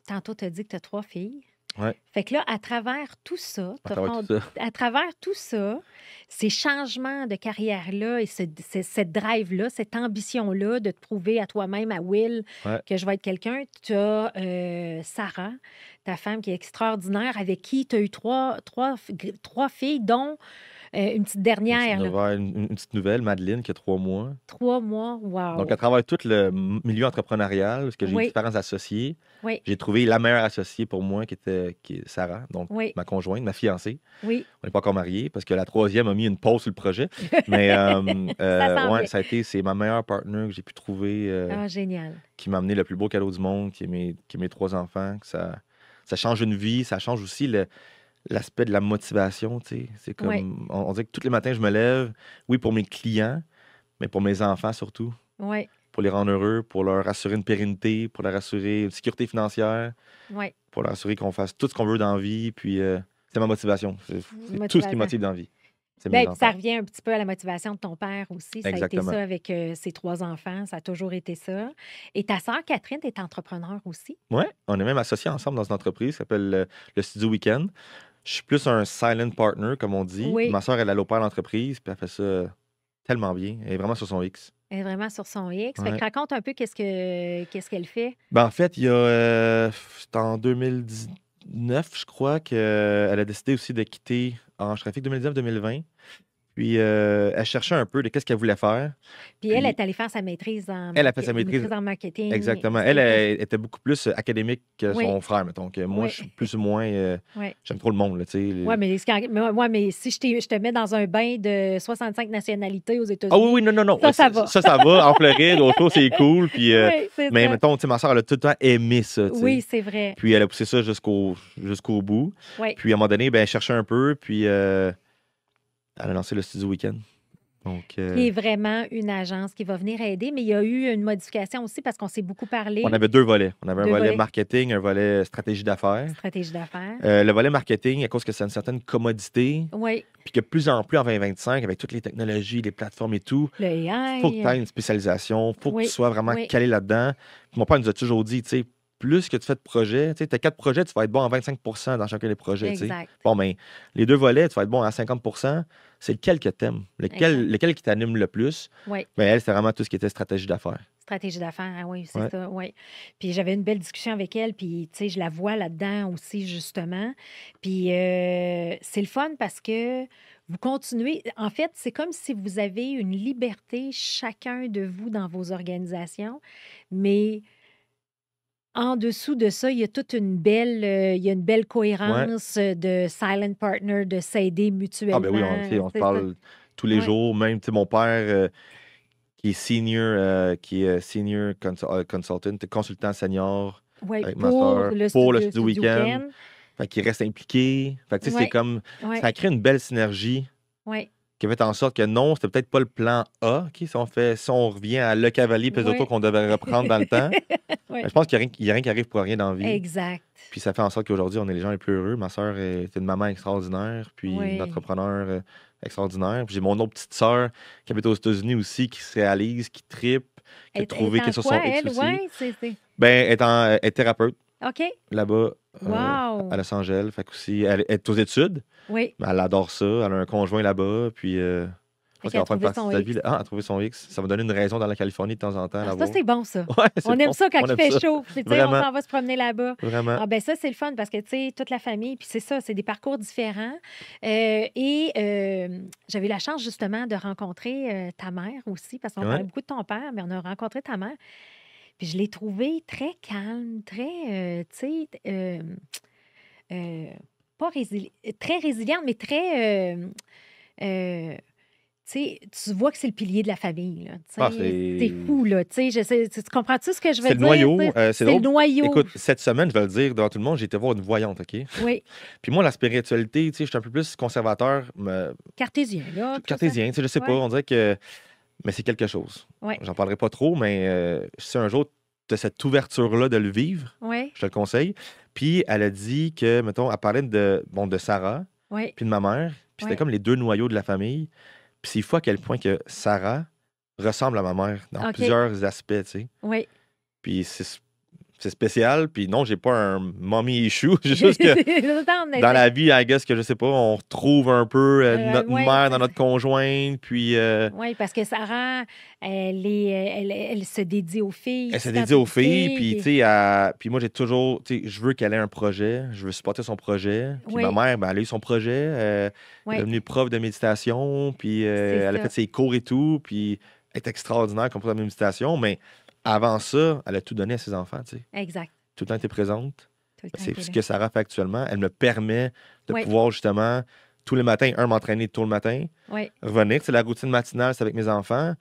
Tantôt, tu as dit que tu as 3 filles. Ouais. Fait que là, à travers tout ça, À travers tout ça. à travers tout ça, ces changements de carrière-là et cette drive-là, cette ambition-là de te prouver à toi-même, à Will, Ouais. que je vais être quelqu'un, tu as Sarah, ta femme qui est extraordinaire, avec qui tu as eu trois filles, dont une petite dernière, là. Une petite nouvelle, Madeleine, qui a 3 mois. 3 mois, wow. Donc, à travers tout le milieu entrepreneurial, parce que j'ai Oui. différents associés, Oui, j'ai trouvé la meilleure associée pour moi, qui est Sarah, donc oui, ma conjointe, ma fiancée. oui. On n'est pas encore mariés, parce que la troisième a mis une pause sur le projet. Mais s'en ouais, vient. c'est ma meilleure partner que j'ai pu trouver, Ah, génial. qui m'a amené le plus beau cadeau du monde, qui est mes 3 enfants. Que ça change une vie, ça change aussi l'aspect de la motivation, tu sais. C'est comme, Ouais. on dirait que tous les matins, je me lève, oui, pour mes clients, mais pour mes enfants surtout, Oui, pour les rendre heureux, pour leur assurer une pérennité, pour leur assurer une sécurité financière, oui. pour leur assurer qu'on fasse tout ce qu'on veut dans la vie. Puis c'est ma motivation. C'est tout ce qui Motivation. motive dans la vie. C'est mes Ben, puis ça enfants. revient un petit peu à la motivation de ton père aussi. Ça a été Exactement. ça avec ses 3 enfants. Ça a toujours été ça. Et ta sœur Catherine est entrepreneur aussi. Ouais, on est même associés ensemble dans une entreprise qui s'appelle le Studio Weekend. Je suis plus un silent partner, comme on dit. Oui. Ma soeur, elle opère l'entreprise, puis elle fait ça tellement bien. Elle est vraiment sur son X. Elle est vraiment sur son X. Fait Ouais. que raconte un peu qu'est-ce qu'elle fait. Ben, en fait, il y a. C'était en 2019, je crois, qu'elle a décidé aussi de quitter Orange Trafic 2019-2020. Puis elle cherchait un peu de qu'est-ce qu'elle voulait faire. Puis elle est allée faire sa maîtrise en Elle a fait sa maîtrise. en marketing. Exactement. C'est Elle était beaucoup plus académique que Oui. son frère, mettons. Que moi, Oui. je suis plus ou moins. Oui. J'aime trop le monde, là, tu sais. Oui, mais si je te mets dans un bain de 65 nationalités aux États-Unis. Ah oui, non, non, non. Ça va. Ça va. En Floride, autour, c'est cool. Puis, Oui, c'est mais ça. mettons, tu sais, ma soeur, elle a tout le temps aimé ça, tu sais. Oui, c'est vrai. Puis elle a poussé ça jusqu'au bout. Oui. Puis à un moment donné, ben, elle cherchait un peu. Puis elle a lancé le Studio Weekend. Donc, Qui est vraiment une agence qui va venir aider, mais il y a eu une modification aussi parce qu'on s'est beaucoup parlé. on avait 2 volets. On avait un 2 volet volets. marketing, un volet stratégie d'affaires. Stratégie d'affaires. Le volet marketing, à cause que c'est une certaine commodité, Oui, puis que de plus en plus en 2025, avec toutes les technologies, les plateformes et tout, le AI. il faut que tu aies une spécialisation, il faut que Oui, tu sois vraiment oui. calé là-dedans. Puis mon père nous a toujours dit, tu sais, plus que tu fais de projets, tu sais, as 4 projets, tu vas être bon en 25 dans chacun des projets. tu sais. Exact. Bon, mais les 2 volets, tu vas être bon à 50 c'est lequel que tu aimes, lequel qui t'anime le plus. Oui, Mais elle, c'était vraiment tout ce qui était stratégie d'affaires. stratégie d'affaires, ah oui, c'est Ouais. ça, oui. Puis j'avais une belle discussion avec elle, puis tu sais, je la vois là-dedans aussi, justement. Puis c'est le fun parce que vous continuez. En fait, c'est comme si vous avez une liberté, chacun de vous, dans vos organisations, mais en dessous de ça, il y a toute une belle, il y a une belle cohérence de silent partner, de s'aider mutuellement. Ah ben oui, on se C'est ça. parle tous les Ouais. jours. Même, tu sais, mon père, qui est senior consultant, consultant senior Oui, avec ma sœur pour le Studio Weekend. Fait qu'il reste impliqué. Fait que, tu sais, Ouais. c'est comme... Oui, Ça crée une belle synergie oui, qui fait en sorte que non, c'était peut-être pas le plan A. OK, si on revient à Le Cavalier plus Ouais. d'auto qu'on devait reprendre dans le temps, Ouais. ben, je pense qu'il n'y a rien qui arrive pour rien dans la vie. exact. Puis ça fait en sorte qu'aujourd'hui, on est les gens les plus heureux. Ma sœur est une maman extraordinaire, puis Oui. une entrepreneur extraordinaire. Puis j'ai mon autre petite sœur qui habite aux États-Unis aussi, qui se réalise, qui trippe, qui a trouvé Elle est quelque en chose sur son quoi, X elle? aussi. Oui, c'est... Ben, elle est thérapeute OK. là-bas Wow. à Los Angeles. Fait qu'aussi, elle est aux études, Oui, mais elle adore ça. Elle a un conjoint là-bas, puis pense qu'elle qu'elle va faire une trouvé partie son de sa vie. X. À trouver son X. Ça va donner une raison dans la Californie de temps en temps. Ah, la ça, voir. c'est bon, ça. Ouais, c'est On aime bon. ça quand On il aime fait ça. chaud. Puis, tu sais, on Vraiment. s'en va se promener là-bas. Vraiment. Ah, ben ça, c'est le fun parce que, tu sais, toute la famille, puis c'est ça, c'est des parcours différents. J'avais eu la chance, justement, de rencontrer ta mère aussi, parce qu'on Ouais. parlait beaucoup de ton père, mais on a rencontré ta mère. Puis je l'ai trouvée très calme, très, tu sais, pas très résiliente, mais très, euh, tu sais, tu vois que c'est le pilier de la famille, là. Tu Ah, sais, c'est fou, là. Tu sais, tu comprends-tu ce que je veux c'est le dire? noyau. Tu sais? C'est C'est le drôle. noyau. Écoute, cette semaine, je vais le dire devant tout le monde, j'ai été voir une voyante, OK? Oui, Puis moi, la spiritualité, tu sais, je suis un peu plus conservateur, cartésien, là. tout ça. cartésien, tu sais, je sais pas, Ouais. on dirait que... Mais c'est quelque chose. Ouais. J'en parlerai pas trop, mais si un jour tu as cette ouverture-là de le vivre, Oui, je te le conseille. Puis elle a dit que, mettons, elle parlait de Sarah, oui, puis de ma mère, puis c'était Ouais. comme les deux noyaux de la famille. Puis c'est fou à quel point que Sarah ressemble à ma mère dans OK. plusieurs aspects, tu sais. oui. Puis c'est spécial. Puis non, j'ai pas un mommy issue. J'ai juste que dans la vie, I guess que je sais pas, on retrouve un peu notre ouais, mère dans notre conjointe. Puis Oui, parce que Sarah, elle se dédie aux filles. elle se quand dédie aux t'es filles. fille, Puis, tu sais, puis moi, j'ai toujours, tu sais, je veux qu'elle ait un projet. Je veux supporter son projet. Puis Oui. ma mère, ben, elle a eu son projet. Elle Oui. est devenue prof de méditation. Puis elle a ça. fait ses cours et tout. Puis elle est extraordinaire comme prof de méditation. Mais avant ça, elle a tout donné à ses enfants, tu sais. Exact. Tout le temps été présente. Tout le temps C'est été ce là. que Sarah fait actuellement. Elle me permet de Oui. pouvoir justement, tous les matins, m'entraîner tôt le matin, Oui, revenir. C'est la routine matinale, c'est avec mes enfants.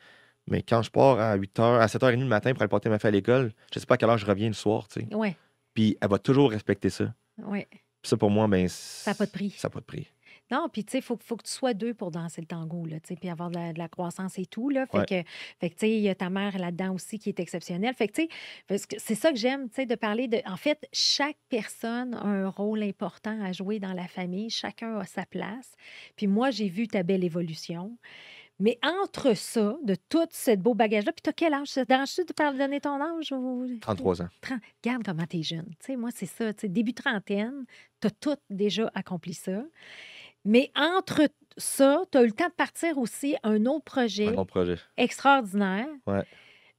Mais quand je pars à 8h, à 7h30 le matin pour aller porter ma fille à l'école, je sais pas à quelle heure je reviens le soir, tu sais. oui, Puis elle va toujours respecter ça. oui. Puis ça, pour moi, ben, Ça n'a pas de prix. Ça n'a pas de prix. Non, puis tu sais, il faut que tu sois deux pour danser le tango, là, tu sais, puis avoir de la croissance et tout, là. Ouais. Fait que tu sais, il y a ta mère là-dedans aussi qui est exceptionnelle. Fait que, tu sais, parce que c'est ça que j'aime, tu sais, de parler de... En fait, chaque personne a un rôle important à jouer dans la famille. Chacun a sa place. Puis moi, j'ai vu ta belle évolution. Mais entre ça, de tout ce beau bagage-là, puis t'as quel âge? Ça te dérange-tu de donner ton âge? 33 ans. Regarde comment t'es jeune. Tu sais, moi, c'est ça. Tu sais, début trentaine, t'as tout déjà accompli ça. Mais entre ça, tu as eu le temps de partir aussi un autre projet Un autre projet. extraordinaire Ouais.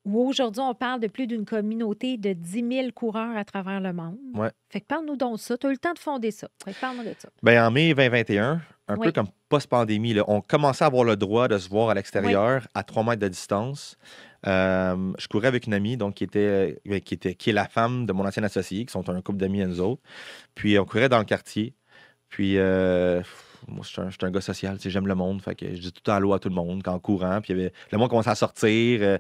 où aujourd'hui, on parle de plus d'une communauté de 10 000 coureurs à travers le monde. Ouais. Fait que parle-nous donc de ça. Tu as eu le temps de fonder ça. Fait que parle-moi de ça. Ben, en mai 2021, un Oui. peu comme post-pandémie, là, on commençait à avoir le droit de se voir à l'extérieur à 3 mètres de distance. Je courais avec une amie donc, qui est la femme de mon ancien associé, qui sont un couple d'amis à nous autres. Puis on courait dans le quartier. Puis moi, je suis un gars social, tu sais, j'aime le monde. Fait que je dis tout le temps allô à tout le monde en courant. Puis le monde commençait à sortir.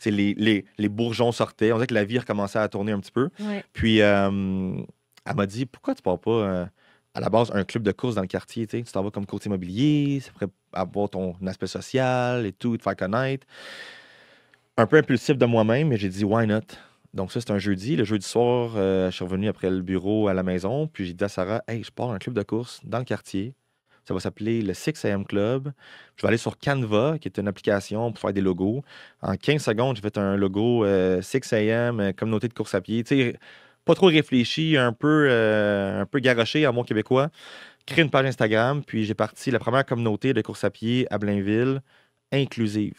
Les bourgeons sortaient. On dirait que la vie recommençait à tourner un petit peu. Ouais. Puis elle m'a dit pourquoi tu pars pas à la base un club de course dans le quartier, tu t'en vas comme courtier immobilier, ça pourrait avoir ton aspect social et tout, te faire connaître. Un peu impulsif de moi-même, mais j'ai dit why not? Donc ça, c'est un jeudi. Le jeudi soir, je suis revenu après le bureau à la maison, puis j'ai dit à Sarah, hey, je pars à un club de course dans le quartier. Ça va s'appeler le 6 AM Club. Je vais aller sur Canva, qui est une application pour faire des logos. En 15 secondes, j'ai fait un logo 6 AM, communauté de course à pied. Tu sais, pas trop réfléchi, un peu garoché en mot québécois. Créé une page Instagram, puis j'ai parti la première communauté de course à pied à Blainville, inclusive.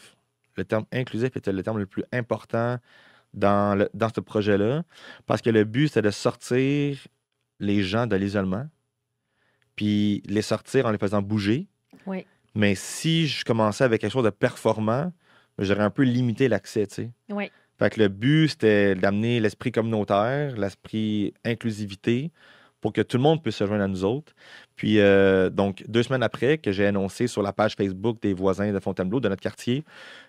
Le terme inclusif était le terme le plus important dans ce projet-là, parce que le but, c'était de sortir les gens de l'isolement, puis les sortir en les faisant bouger. Oui. Mais si je commençais avec quelque chose de performant, j'aurais un peu limité l'accès, tu sais. Oui. Fait que le but, c'était d'amener l'esprit communautaire, l'esprit inclusivité, pour que tout le monde puisse se joindre à nous autres. Puis, donc, 2 semaines après que j'ai annoncé sur la page Facebook des voisins de Fontainebleau, de notre quartier,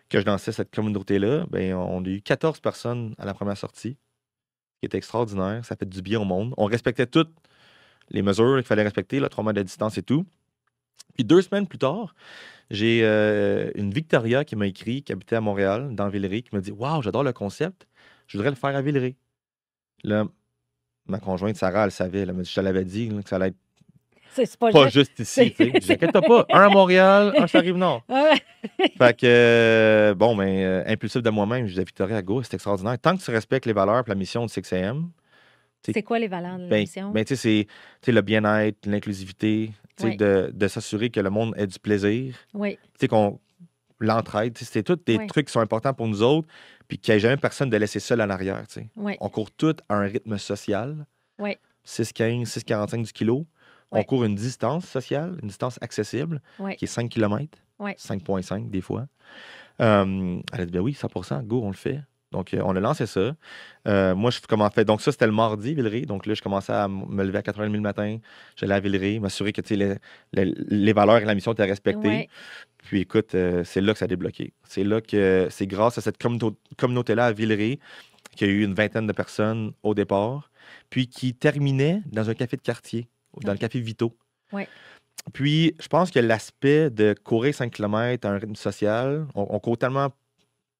que je lançais cette communauté-là, bien, on a eu 14 personnes à la première sortie, qui était extraordinaire. Ça fait du bien au monde. On respectait toutes les mesures qu'il fallait respecter, là, 3 mètres de distance et tout. Puis 2 semaines plus tard, j'ai une Victoria qui m'a écrit, qui habitait à Montréal, dans Villeray, qui m'a dit « Wow, j'adore le concept, je voudrais le faire à Villeray. » Là, ma conjointe Sarah, elle savait, elle m'a dit, je te l'avais dit là, que ça allait être C'est pas pas juste. juste ici. Tu sais. J'inquiète pas, un à Montréal, un sur la Rive-Nord. Ouais. Fait que, bon, ben, impulsif de moi-même, je disais Victoria, go, c'est extraordinaire. Tant que tu respectes les valeurs et la mission de 6am, C'est quoi les valeurs de ben, l'émission? tu sais, c'est le bien-être, l'inclusivité, tu sais, Oui. de s'assurer que le monde ait du plaisir. Oui. Tu sais, qu'on l'entraide. C'était tous des Ouais. trucs qui sont importants pour nous autres, puis qu'il n'y ait jamais personne de laisser seul en arrière. Ouais. On court tous à un rythme social. Ouais. 6,15, 6,45 du kilo. On Ouais. court une distance sociale, une distance accessible, Ouais. qui est 5 km, Ouais. 5,5 des fois. Elle a dit, ben oui, 100%, go, on le fait. Donc, on a lancé ça. Moi, je commençais. Donc, ça, c'était le mardi, Villeray. Donc, là, je commençais à me lever à 4h30 le matin. J'allais à Villeray, m'assurer que tu sais, les valeurs et la mission étaient respectées. Ouais. Puis, écoute, c'est là que ça a débloqué. C'est là que c'est grâce à cette communauté-là à Villeray qu'il y a eu une vingtaine de personnes au départ, puis qui terminait dans un café de quartier, dans le café Vito. Ouais. Puis, je pense que l'aspect de courir 5 km à un rythme social, on court tellement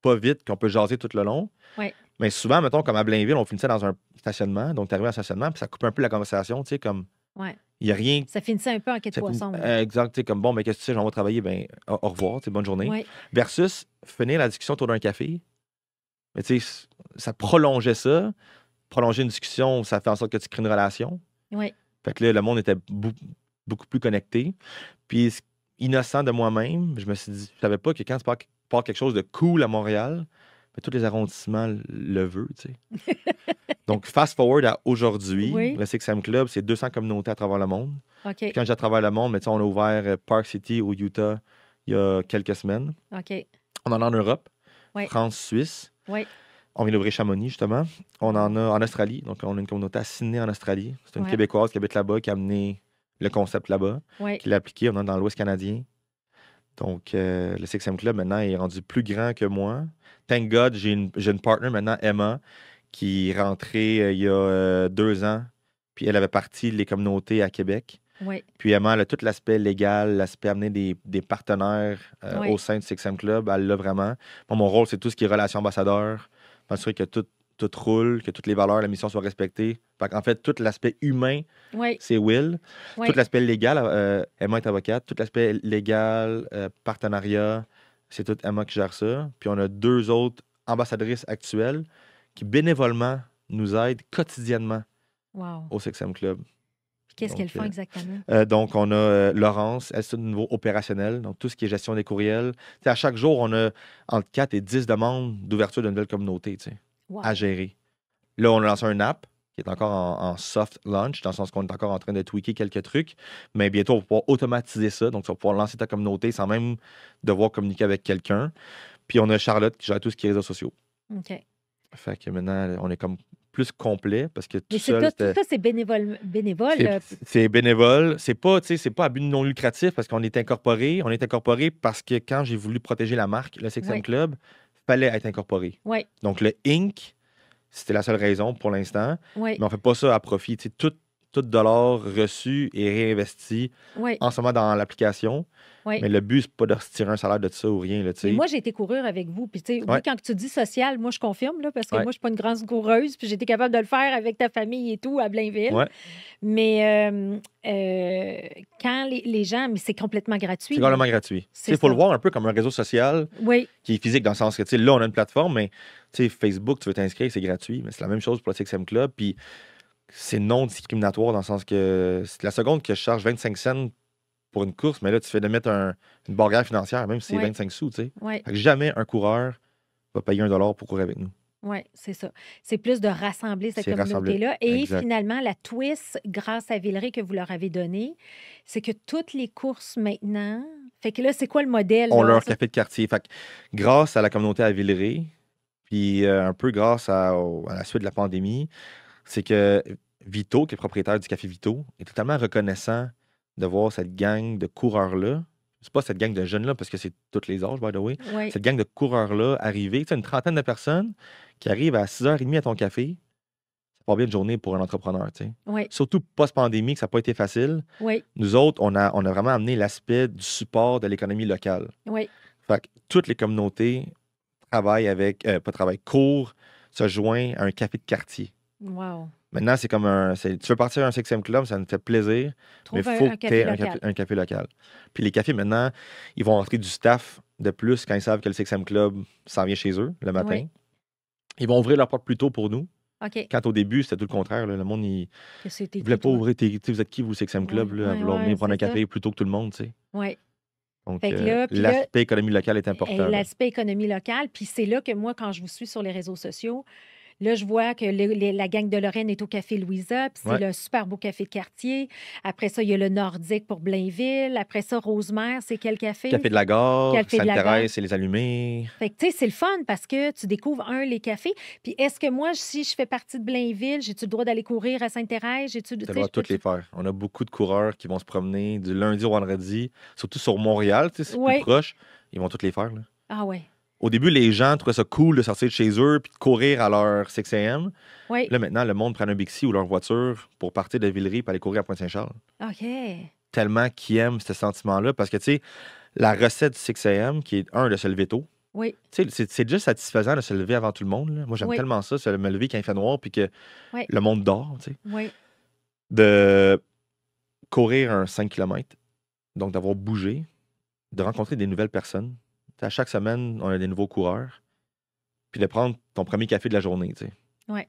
pas vite qu'on peut jaser tout le long. Ouais. Mais souvent, mettons, comme à Blainville, on finissait dans un stationnement. Donc, tu arrives à un stationnement, puis ça coupe un peu la conversation. Tu sais, comme, Ouais. il n'y a rien. Ça finissait un peu en quai de poisson. Exact. Tu sais, comme, bon, mais qu'est-ce que tu sais, j'en vais travailler, ben, au revoir, tu sais, bonne journée. Ouais. Versus finir la discussion autour d'un café. Mais tu sais, ça prolongeait ça. Prolonger une discussion, ça fait en sorte que tu crées une relation. Ouais. Fait que là, le monde était beaucoup plus connecté. Puis, innocent de moi-même, je me suis dit, je savais pas que quand tu pars quelque chose de cool à Montréal, mais tous les arrondissements le veulent, tu sais. Donc, fast forward à aujourd'hui, Oui. le 6M Club, c'est 200 communautés à travers le monde. OK. Puis quand j'ai à travers le monde, mais tu sais, on a ouvert Park City au Utah il y a quelques semaines. OK. On en a en Europe, Oui. France, Suisse. Oui. On vient d'ouvrir Chamonix, justement. On en a en Australie. Donc, on a une communauté à Sydney, en Australie. C'est une Ouais. Québécoise qui habite là-bas, qui a amené le concept là-bas, Oui. qui l'a appliqué. On est dans l'Ouest canadien. Donc, le 6M Club, maintenant, est rendu plus grand que moi. Thank God, j'ai une partner maintenant, Emma, qui est rentrée il y a 2 ans. Puis, elle avait parti les communautés à Québec. Oui. Puis, Emma, elle a tout l'aspect légal, l'aspect amener des partenaires Oui. au sein du 6M Club. Elle l'a vraiment. Moi, mon rôle, c'est tout ce qui est relations ambassadeurs. M'assurer que tout roule, que toutes les valeurs, la mission soient respectées. En fait, tout l'aspect humain, Oui. c'est Will. Oui. Tout l'aspect légal, Emma est avocate. Tout l'aspect légal, partenariat, c'est tout Emma qui gère ça. Puis on a 2 autres ambassadrices actuelles qui bénévolement nous aident quotidiennement Wow. au 6M Club. Qu'est-ce Donc, qu'elles font exactement? Donc, on a Laurence, elle, c'est au niveau opérationnel, donc tout ce qui est gestion des courriels. Tu sais, à chaque jour, on a entre 4 et 10 demandes d'ouverture de nouvelles communautés, tu sais, Wow. à gérer. Là, on a lancé un app qui est encore en soft launch, dans le sens qu'on est encore en train de tweaker quelques trucs, mais bientôt, on va pouvoir automatiser ça. Donc, tu vas pouvoir lancer ta communauté sans même devoir communiquer avec quelqu'un. Puis, on a Charlotte qui gère tout ce qui est réseaux sociaux. OK. Fait que maintenant, on est comme plus complet parce que tout Mais seul, tout ça, c'est bénévole. c'est bénévole. C'est pas, tu sais, c'est pas à but non lucratif parce qu'on est incorporé. On est incorporé parce que quand j'ai voulu protéger la marque, le 6M Oui. Club, fallait être incorporé. Oui. Donc, le Inc., c'était la seule raison pour l'instant. Oui. Mais on fait pas ça à profit. Tu sais, tout dollar reçu et réinvesti Oui. en ce moment dans l'application. Oui. Mais le but, c'est pas de retirer un salaire de ça ou rien. Là, tu sais. Mais moi, j'ai été courir avec vous. Puis, tu sais, oui, Ouais. quand tu dis social, moi, je confirme, là, parce que Ouais. moi, je suis pas une grande coureuse. Puis, j'ai été capable de le faire avec ta famille et tout à Blainville. Ouais. Mais quand les gens, mais c'est complètement gratuit. C'est complètement gratuit. C'est Il faut ça. le voir un peu comme un réseau social Oui. qui est physique dans le sens que, tu sais, là, on a une plateforme, mais tu sais, Facebook, tu veux t'inscrire, c'est gratuit. Mais c'est la même chose pour le 6M Club. Puis c'est non discriminatoire dans le sens que c'est la seconde que je charge 25 cents pour une course, mais là, tu fais de mettre une barrière financière, même si c'est Oui. 25 sous, tu sais. Oui. Fait que jamais un coureur va payer $1 pour courir avec nous. Oui, c'est ça. C'est plus de rassembler cette C'est rassembler. communauté-là. Et Exact. finalement, la twist, grâce à Villeray que vous leur avez donné, c'est que toutes les courses maintenant. Fait que là, c'est quoi le modèle? On là? leur café de quartier. Fait que grâce à la communauté à Villeray, puis un peu grâce à la suite de la pandémie, c'est que Vito, qui est le propriétaire du café Vito, est totalement reconnaissant de voir cette gang de coureurs-là. C'est pas cette gang de jeunes-là, parce que c'est tous les âges, by the way. Oui. Cette gang de coureurs-là arriver. Tu sais, une trentaine de personnes qui arrivent à 6h30 à ton café. C'est pas bien de journée pour un entrepreneur, tu sais. Oui. Surtout post-pandémie, que ça n'a pas été facile. Oui. Nous autres, on a vraiment amené l'aspect du support de l'économie locale. Oui. Fait que toutes les communautés travaillent avec, courent, se joignent à un café de quartier. Wow. Maintenant, c'est comme tu veux partir à un 6M Club, ça nous fait plaisir, mais Trouve il faut un que tu café aies local. un café local. Puis les cafés, maintenant, ils vont rentrer du staff de plus quand ils savent que le 6M Club s'en vient chez eux le matin. Oui. Ils vont ouvrir leur porte plus tôt pour nous. OK. Quand au début, c'était tout le contraire. Là, le monde, il Que c'était ne voulait qui, pas toi? ouvrir. Vous êtes qui, vous, 6M Club, Ouais, là, à ouais, vouloir ouais, venir prendre un c'est ça. café plus tôt que tout le monde, tu sais. Oui. Donc, Fait que là, puis là, l'aspect économie locale est important. là. l'aspect économie locale, puis c'est là que moi, quand je vous suis sur les réseaux sociaux, là, je vois que la gang de Lorraine est au Café Louisa, puis c'est Ouais. le super beau café de quartier. Après ça, il y a le Nordique pour Blainville. Après ça, Rosemère, c'est quel café? Café de la Gare, Café de la Gare. Sainte-Thérèse, c'est les allumés. Fait que, tu sais, c'est le fun parce que tu découvres, les cafés. Puis est-ce que moi, si je fais partie de Blainville, j'ai-tu le droit d'aller courir à Sainte-Thérèse? J'ai-tu, Tu tu as le sais, droit je de toutes peux-tu- les faire. On a beaucoup de coureurs qui vont se promener du lundi au vendredi, surtout sur Montréal, tu sais, c'est Ouais. plus proche. Ils vont toutes les faire. Là. Ah ouais. Au début, les gens trouvaient ça cool de sortir de chez eux puis de courir à leur 6 a.m. Oui. Là, maintenant, le monde prend un Bixi ou leur voiture pour partir de Villeray pour aller courir à Pointe-Saint-Charles. OK. Tellement qu'ils aiment ce sentiment-là parce que, tu sais, la recette du 6 a.m., qui est, de se lever tôt, Oui. tu sais, c'est déjà satisfaisant de se lever avant tout le monde. là. Moi, j'aime Oui. tellement ça, me lever quand il fait noir puis que Oui. le monde dort, tu sais. Oui. De courir un 5 km, donc d'avoir bougé, de rencontrer des nouvelles personnes. À chaque semaine, on a des nouveaux coureurs. Puis de prendre ton premier café de la journée, tu sais. Ouais.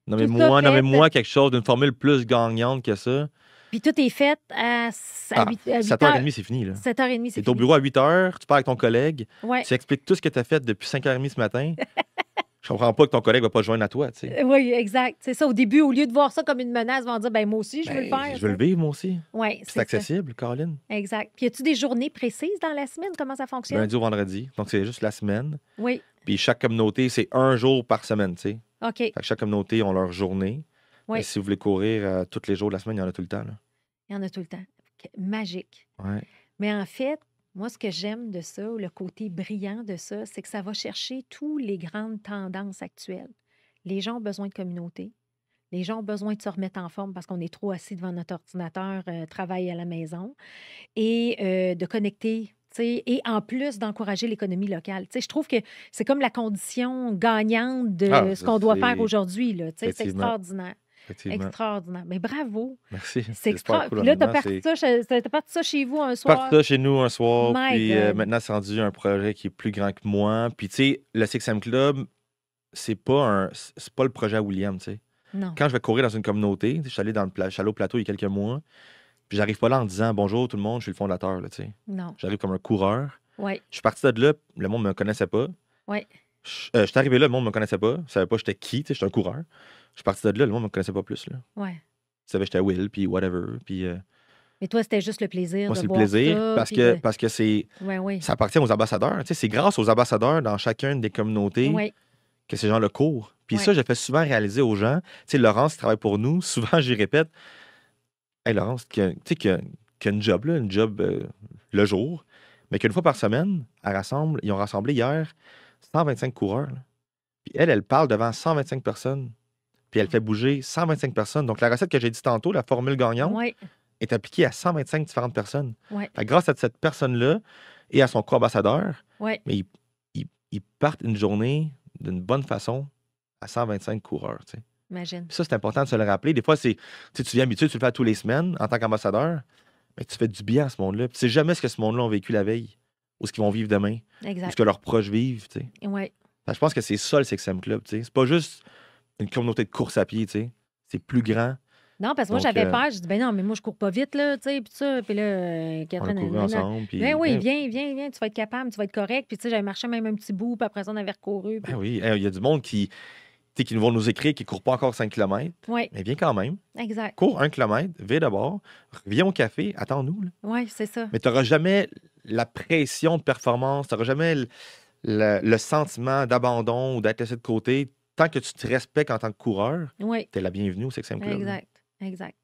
Nommez-moi Tout ça fait- quelque chose d'une formule plus gagnante que ça. Puis tout est fait à 7h30, c'est fini, là. 7h30, c'est Tu es au fini. bureau à 8h, tu parles avec ton collègue, Ouais. tu expliques tout ce que tu as fait depuis 5h30 ce matin. Je comprends pas que ton collègue va pas te joindre à toi, tu sais. Oui, exact. C'est ça. Au début, au lieu de voir ça comme une menace, ils vont dire, ben moi aussi, je veux le faire. Je veux le vivre, moi aussi. Oui, C'est accessible, Caroline. Exact. Puis, y a-tu des journées précises dans la semaine? Comment ça fonctionne? Lundi au vendredi. Donc, c'est juste la semaine. Oui. Puis chaque communauté, c'est un jour par semaine, tu sais. OK. Fait que chaque communauté ont leur journée. Oui. Mais si vous voulez courir tous les jours de la semaine, il y en a tout le temps. Là. Il y en a tout le temps. Magique. Ouais. Mais en fait, moi, ce que j'aime de ça, ou le côté brillant de ça, c'est que ça va chercher toutes les grandes tendances actuelles. Les gens ont besoin de communauté. Les gens ont besoin de se remettre en forme parce qu'on est trop assis devant notre ordinateur, travail à la maison, et de connecter. Tu sais, et en plus d'encourager l'économie locale. Tu sais, je trouve que c'est comme la condition gagnante de Ah, ce qu'on doit c'est- faire aujourd'hui. Là. Tu sais, c'est effectivement. extraordinaire. Effectivement. Extraordinaire. Mais bravo. Merci. C'est super extraordinaire. cool, Puis là, t'as honnêtement. parti ça chez vous un Je soir. parti ça chez nous un soir, My puis God. maintenant, c'est rendu un projet qui est plus grand que moi. Puis, tu sais, le 6M Club, c'est pas le projet à William, tu sais. Non. Quand je vais courir dans une communauté, je suis allé je suis allé au plateau il y a quelques mois, puis j'arrive pas là en disant bonjour tout le monde, je suis le fondateur, là, tu sais. Non. J'arrive comme un coureur. Oui. Je suis parti de là, le monde me connaissait pas. Oui. Je suis arrivé là, le monde me connaissait pas. Je savais pas j'étais qui, tu sais, j'étais un coureur. Je suis parti de là, le monde me connaissait pas plus, là. Oui. Tu savais j'étais Will, puis whatever, puis Mais toi, c'était juste le plaisir moi, de c'est le voir plaisir, ça, parce puis que, de- parce que c'est... Ouais, oui. Ça appartient aux ambassadeurs. Tu sais, c'est grâce aux ambassadeurs dans chacune des communautés Oui. que ces gens-là courent. Puis Ouais. ça, j'ai fait souvent réaliser aux gens. Tu sais, Laurence qui travaille pour nous, souvent, j'y répète. Hey, Laurence, tu sais, qui a une job, là, une job le jour, mais qu'une fois par semaine, ils ont rassemblé hier 125 coureurs. là. Puis elle parle devant 125 personnes. Puis elle fait bouger 125 personnes. Donc, la recette que j'ai dit tantôt, la formule gagnante, Oui. est appliquée à 125 différentes personnes. Oui. Fait que grâce à cette personne-là et à son co-ambassadeur, Oui. mais ils partent une journée d'une bonne façon à 125 coureurs. Tu sais. Imagine. Puis ça, c'est important de se le rappeler. Des fois, tu viens habitué, tu le fais tous les semaines en tant qu'ambassadeur, mais tu fais du bien à ce monde-là. Puis tu sais jamais ce que ce monde-là ont vécu la veille ou ce qu'ils vont vivre demain ou Exact. ce que leurs proches vivent. Tu sais. Oui. Fait que je pense que c'est ça le 6M Club. Tu sais. C'est pas juste une communauté de course à pied. Tu sais. C'est plus grand. Non, parce que moi, Donc, j'avais peur. J'ai dit, ben non, mais moi, je cours pas vite, là, tu sais, puis ça. Puis là, On a Catherine, couru non, non. ensemble. Puis, Ben oui, ben, viens, tu vas être capable, tu vas être correct. Puis, tu sais, j'avais marché même un petit bout, puis après ça, on avait recouru. Puis... ben oui, il y a du monde qui nous vont nous écrire, qui ne court pas encore 5 km, Oui, mais viens quand même. exact. Cours 1 km, viens d'abord, viens au café, attends-nous. là. Oui, c'est ça. Mais tu n'auras jamais la pression de performance, tu n'auras jamais le sentiment d'abandon ou d'être laissé de côté. Tant que tu te respectes en tant que coureur, Oui, tu es la bienvenue au 6M Club. là. exact. Exact.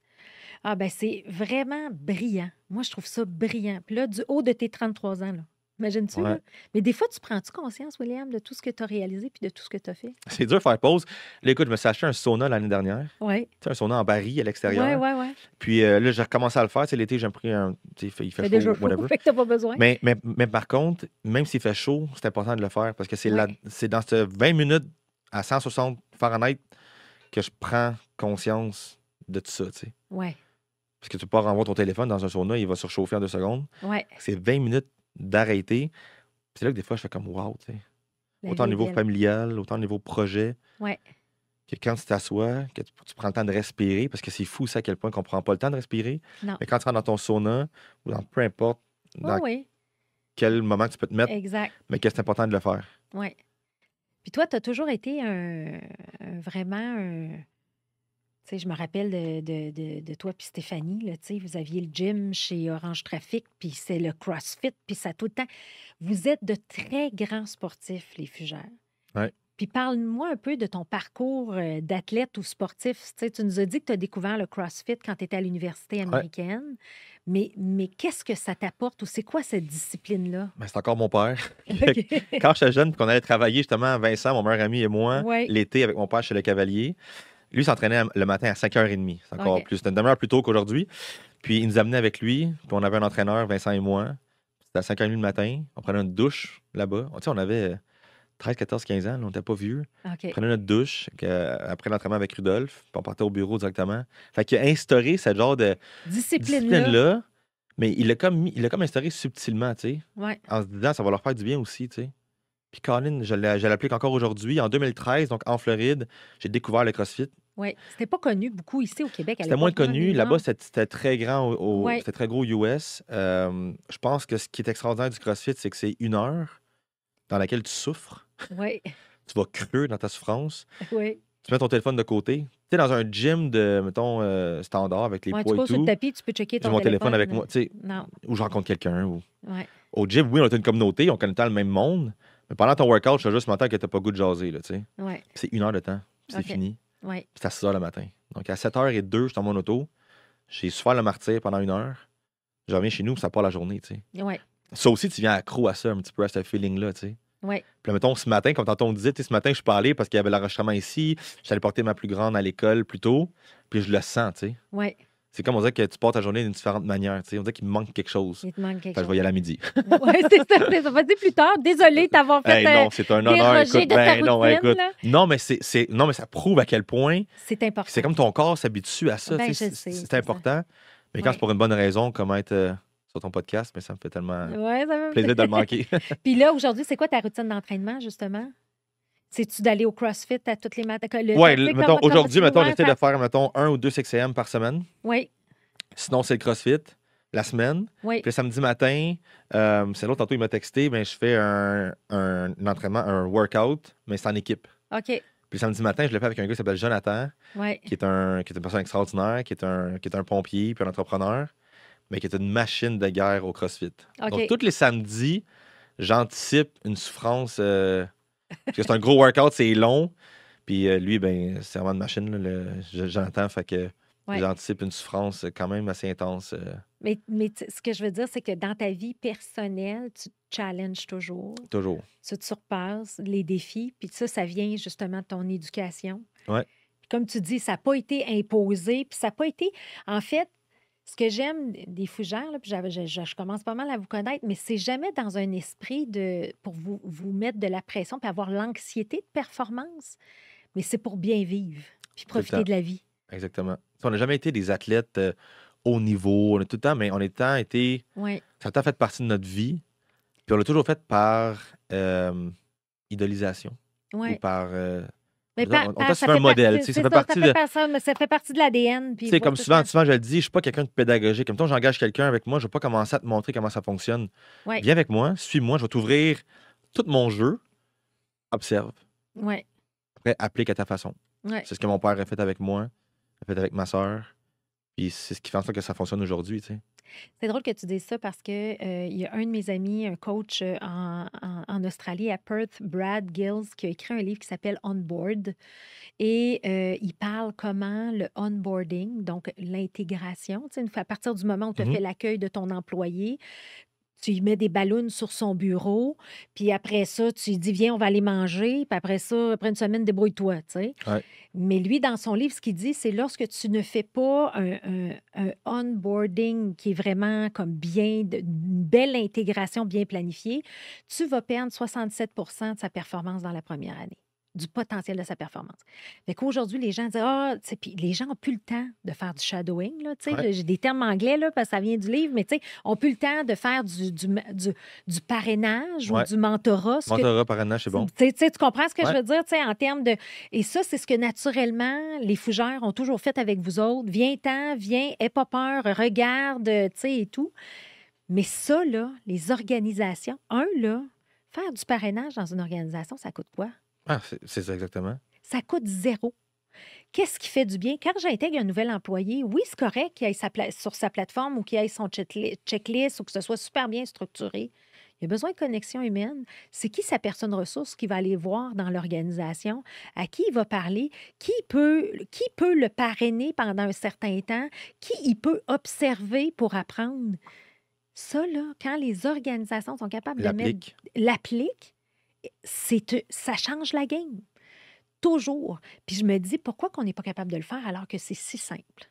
Ah, ben c'est vraiment brillant. Moi, je trouve ça brillant. Puis là, du haut de tes 33 ans, là. Imagines-tu, Ouais. là? Mais des fois, tu prends-tu conscience, William, de tout ce que tu as réalisé puis de tout ce que tu as fait? C'est dur de faire pause. Là, écoute, je me suis acheté un sauna l'année dernière. Oui. Tu sais, un sauna en baril à Oui, l'extérieur. oui, oui. Puis là, j'ai recommencé à le faire. Tu sais, l'été, j'ai pris un. Tu sais, il fait Mais chaud, déjà chaud, whatever. fait que t'as pas besoin. Mais par contre, même s'il fait chaud, c'est important de le faire parce que Ouais. c'est dans ce 20 minutes à 160 Fahrenheit que je prends conscience de tout ça. Tu sais. Oui, Parce que tu peux pas renvoyer ton téléphone dans un sauna, il va surchauffer en 2 secondes. oui. C'est 20 minutes d'arrêter. Puis c'est là que des fois, je fais comme wow. Tu sais. La Autant au vie est niveau belle. familial, autant au niveau projet, Ouais. que quand tu t'assois, que tu prends le temps de respirer, parce que c'est fou ça à quel point qu'on prend pas le temps de respirer. Non. Mais quand tu rentres dans ton sauna ou dans peu importe, Oui, oui. quel moment tu peux te mettre, Exact. mais que c'est important de le faire. Oui. Puis toi, tu as toujours été vraiment tu sais, je me rappelle de toi puis Stéphanie, là, tu sais, vous aviez le gym chez Orange Trafic, puis c'est le CrossFit, puis ça tout le temps. Vous êtes de très grands sportifs, les Fugères. Ouais. Puis parle-moi un peu de ton parcours d'athlète ou sportif. Tu sais, tu nous as dit que tu as découvert le CrossFit quand tu étais à l'université américaine. Mais qu'est-ce que ça t'apporte ou c'est quoi cette discipline-là? Ben, c'est encore mon père. OK. Quand j'étais jeune, puis qu'on allait travailler, justement, Vincent, mon meilleur ami et moi, Ouais. l'été avec mon père chez Le Cavalier, lui s'entraînait le matin à 5h30. C'est encore OK. plus. C'était une demi-heure plus tôt qu'aujourd'hui. Puis il nous amenait avec lui. Puis on avait un entraîneur, Vincent et moi. C'était à 5h30 le matin. On prenait une douche là-bas. Tu sais, on avait 13, 14, 15 ans. Là, on n'était pas vieux. OK. On prenait notre douche après l'entraînement avec Rudolph. Puis on partait au bureau directement. Fait qu'il a instauré ce genre de Discipline-là. discipline-là. Mais il l'a comme instauré subtilement, tu sais. Ouais. En se disant, ça va leur faire du bien aussi, tu sais. Puis Colin, je l'applique encore aujourd'hui. En 2013, donc en Floride, j'ai découvert le CrossFit. Oui. C'était pas connu beaucoup ici au Québec. À C'était moins l'époque, connu. non? Là-bas, c'était très grand. Ouais. C'était très gros US. Je pense que ce qui est extraordinaire du CrossFit, c'est que c'est 1 heure dans laquelle tu souffres. Oui. Tu vas creux dans ta souffrance. Oui. Tu mets ton téléphone de côté. Tu sais, dans un gym de, mettons, standard avec les Ouais, tu poids et poses sur tout, le tapis, tu peux checker j'ai ton mon téléphone avec mais- moi. Tu sais, Non. ou je rencontre quelqu'un. Ouais. Au gym, oui, on est une communauté, on connaît tant le même monde. Mais pendant ton workout, je te juste matin que tu n'as pas le goût de jaser. Là, tu sais. Ouais. Puis c'est 1 heure de temps. Puis OK. c'est fini. Ouais. Puis c'est à 6 h le matin. Donc à 7h02, je suis dans mon auto. J'ai souffert le martyr pendant 1 heure. Je reviens chez nous, puis ça part la journée. Tu sais. Ouais. Ça aussi, tu viens accro à ça, un petit peu à ce feeling-là. Tu sais. Ouais. Puis là, mettons, ce matin, comme tantôt on disait, tu sais, ce matin, je suis pas allé parce qu'il y avait l'enregistrement ici. J'allais porter ma plus grande à l'école plus tôt. Puis je le sens. Tu sais. Ouais. C'est comme on dirait que tu passes ta journée d'une différente manière. Tu sais. On dirait qu'il me manque quelque chose. Il te manque quelque Fait que je vais y chose. aller à midi. Oui, c'est ça. C'est ça. Vas-y plus tard. Désolée d'avoir fait Hey, non, c'est un honneur. déroger Écoute, de ta non, routine, écoute. là. Non, mais non, mais ça prouve à quel point C'est important. c'est comme ton corps s'habitue à ça. Ben, tu sais, je le sais, c'est c'est important. Mais quand Ouais. c'est pour une bonne raison, comme être sur ton podcast, mais ça me fait tellement Ouais, ça me plaisir de le manquer. Puis là, aujourd'hui, c'est quoi ta routine d'entraînement, justement? C'est-tu d'aller au CrossFit à toutes les matins? Ouais, mettons, aujourd'hui, mettons, j'essaie de faire. faire, mettons, 1 ou 2 6 AM par semaine. Oui, Sinon, c'est le CrossFit la semaine. oui. Puis le samedi matin, c'est l'autre, tantôt, il m'a texté, ben, je fais un entraînement, un workout, mais c'est en équipe. OK. Puis le samedi matin, je le fais avec un gars qui s'appelle Jonathan, Oui. qui est une personne extraordinaire, qui est un pompier puis un entrepreneur, mais qui est une machine de guerre au CrossFit. OK. Donc, tous les samedis, j'anticipe une souffrance. Parce que c'est un gros workout, c'est long. Puis lui, ben, c'est vraiment une machine, là, Jonathan. Fait que Ouais. j'anticipe une souffrance quand même assez intense. Mais ce que je veux dire, c'est que dans ta vie personnelle, tu te challenges toujours, Toujours. tu te surpasses les défis, puis ça vient justement de ton éducation. Ouais. Puis comme tu dis, ça n'a pas été imposé, puis ça n'a pas été... En fait, ce que j'aime des Fougères, là, puis je commence pas mal à vous connaître, mais c'est jamais dans un esprit pour vous mettre de la pression puis avoir l'anxiété de performance, mais c'est pour bien vivre puis profiter temps. de la vie. Exactement. On n'a jamais été des athlètes haut niveau. On a tout le temps, mais on a tout le temps été. Oui, Ça a tout le temps fait partie de notre vie. Puis on l'a toujours fait par idolisation. oui. Ou par. Mais on t'a souvent un modèle. Tu sais, ça fait partie de. Ça fait partie de l'ADN. Tu sais, comme souvent, je le dis, je suis pas quelqu'un de pédagogique. Comme toi, j'engage quelqu'un avec moi, je vais pas commencer à te montrer comment ça fonctionne. Ouais. Viens avec moi, suis-moi, je vais t'ouvrir tout mon jeu. Observe. Oui, Après, applique à ta façon. oui. C'est ce que mon père a fait avec moi, a fait avec ma sœur. Puis c'est ce qui fait en sorte que ça fonctionne aujourd'hui, tu sais. C'est drôle que tu dises ça parce que il y a un de mes amis, un coach en Australie, à Perth, Brad Gills, qui a écrit un livre qui s'appelle On Board. Et il parle comment le onboarding, donc l'intégration, tu sais, à partir du moment où tu as Mhm. fait l'accueil de ton employé, tu lui mets des ballons sur son bureau, puis après ça, tu lui dis, viens, on va aller manger, puis après ça, après une semaine, débrouille-toi, tu sais. Ouais. Mais lui, dans son livre, ce qu'il dit, c'est lorsque tu ne fais pas un onboarding qui est vraiment comme une belle intégration bien planifiée, tu vas perdre 67 de sa performance dans la première année, du potentiel de sa performance. Fait qu'aujourd'hui, les gens disent, tu sais, puis les gens n'ont plus le temps de faire du shadowing, là, tu sais. Ouais. J'ai des termes anglais, là, parce que ça vient du livre, mais tu sais, on n'a plus le temps de faire du parrainage ou Ouais. du mentorat. ce que- Mentorat, parrainage, c'est bon. tu comprends ce que je Ouais. veux dire, tu sais, en termes de... Et ça, c'est ce que naturellement, les Fougères ont toujours fait avec vous autres. Viens-t'en, viens, aie pas peur, regarde, tu sais, et tout. Mais ça, là, les organisations, là, faire du parrainage dans une organisation, ça coûte quoi? Ah, c'est ça exactement. Ça coûte zéro. Qu'est-ce qui fait du bien? Quand j'intègre un nouvel employé, oui, c'est correct qu'il aille sur sa plateforme ou qu'il aille son checklist ou que ce soit super bien structuré. Il a besoin de connexion humaine. C'est qui sa personne ressource qui va aller voir dans l'organisation, à qui il va parler, qui peut le parrainer pendant un certain temps, qui il peut observer pour apprendre. Ça, là, quand les organisations sont capables de mettre l'applique, ça change la game. Toujours. Puis je me dis, pourquoi qu'on n'est pas capable de le faire alors que c'est si simple?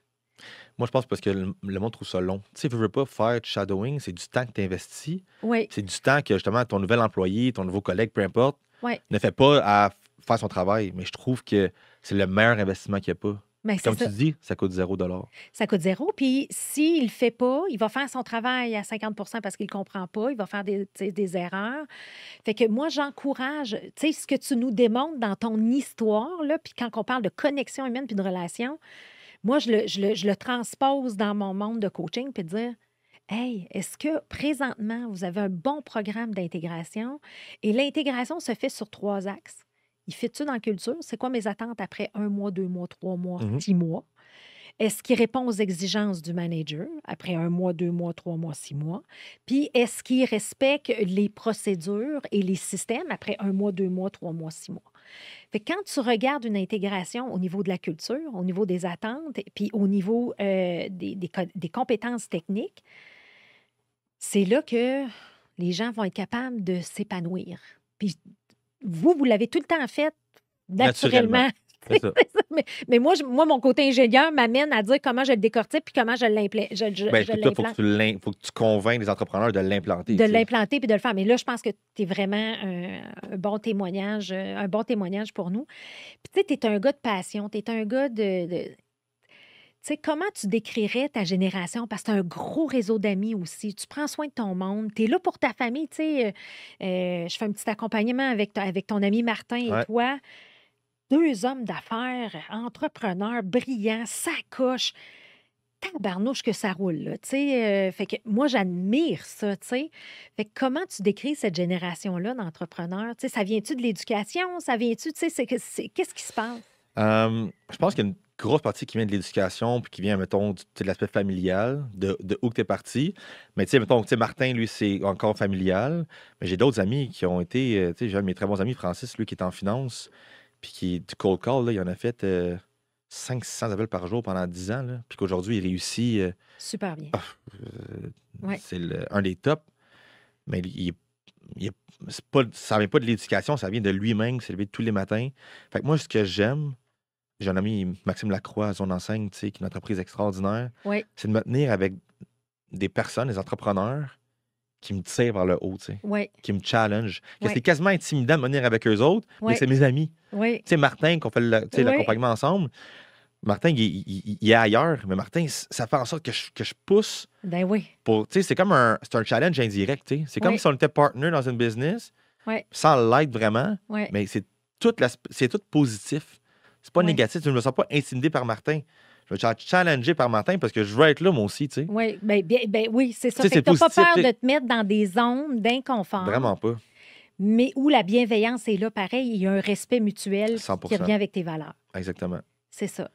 Moi, je pense parce que le monde trouve ça long. Tu sais, tu veux pas faire du shadowing, c'est du temps que tu investis. Oui, C'est du temps que, justement, ton nouvel employé, ton nouveau collègue, peu importe, oui. ne fait pas à faire son travail. Mais je trouve que c'est le meilleur investissement qu'il n'y a pas. Mais Comme c'est tu ça. dis, ça coûte 0 $. Ça coûte zéro. Puis s'il ne le fait pas, il va faire son travail à 50 parce qu'il ne comprend pas. Il va faire des erreurs. Fait que moi, j'encourage, tu sais, ce que tu nous démontres dans ton histoire, là, puis quand on parle de connexion humaine puis de relation, moi, je le transpose dans mon monde de coaching puis de dire, hey, est-ce que présentement, vous avez un bon programme d'intégration? Et l'intégration se fait sur 3 axes. Il fit-tu dans la culture? C'est quoi mes attentes après 1 mois, 2 mois, 3 mois, 6 mois? Est-ce qu'il répond aux exigences du manager après 1 mois, 2 mois, 3 mois, 6 mois? Puis est-ce qu'il respecte les procédures et les systèmes après 1 mois, 2 mois, 3 mois, 6 mois? Fait que quand tu regardes une intégration au niveau de la culture, au niveau des attentes, puis au niveau des compétences techniques, c'est là que les gens vont être capables de s'épanouir. Puis vous l'avez tout le temps fait naturellement. C'est ça. Mais moi, mon côté ingénieur m'amène à dire comment je le décortique puis comment je l'implante. Il faut que tu convainques les entrepreneurs de l'implanter. De l'implanter puis de le faire. Mais là, je pense que tu es vraiment un bon témoignage pour nous. Puis tu sais, tu es un gars de passion, tu es un gars de... Tu sais, comment tu décrirais ta génération? Parce que tu as un gros réseau d'amis aussi. Tu prends soin de ton monde. Tu es là pour ta famille. Tu sais, je fais un petit accompagnement avec ton ami Martin et toi. 2 hommes d'affaires, entrepreneurs, brillants, sacoches. Tabarnouche que ça roule, là, tu sais. Fait que moi, j'admire ça, tu sais. Fait que comment tu décris cette génération-là d'entrepreneurs? Tu sais, ça vient-tu de l'éducation? Ça vient-tu, tu sais, qu'est-ce qui se passe? Je pense qu'il y a une grosse partie qui vient de l'éducation, puis qui vient, mettons, de l'aspect familial, de où que tu es parti. Mais tu sais, mettons, Martin, lui, c'est encore familial. Mais j'ai d'autres amis qui ont été, tu sais, j'ai un de mes très bons amis, Francis, lui, qui est en finance, puis qui est du cold call, là, il en a fait 500-600 appels par jour pendant 10 ans, là, puis qu'aujourd'hui, il réussit. Super bien. C'est un des tops. Mais ça vient pas de l'éducation, ça vient de lui-même, c'est levé tous les matins. Fait que moi, ce que j'aime, j'ai un ami, Maxime Lacroix, à son enseigne, qui est une entreprise extraordinaire, c'est de me tenir avec des personnes, des entrepreneurs, qui me tirent vers le haut, qui me challenge. C'est quasiment intimidant de me tenir avec eux autres, mais c'est mes amis. Tu sais, Martin, qu'on fait l'accompagnement ensemble, Martin, il est ailleurs, mais Martin, ça fait en sorte que je pousse. Ben oui. C'est comme un challenge indirect. C'est comme si on était partner dans une business, sans l'être vraiment, mais c'est tout positif. C'est pas négatif. Je ne me sens pas intimidé par Martin. Je me sens challengé par Martin parce que je veux être là, moi aussi. Oui, oui, c'est ça. Tu n'as pas peur de te mettre dans des zones d'inconfort. Vraiment pas. Mais où la bienveillance est là, pareil, il y a un respect mutuel 100%. qui revient avec tes valeurs. Exactement. C'est ça.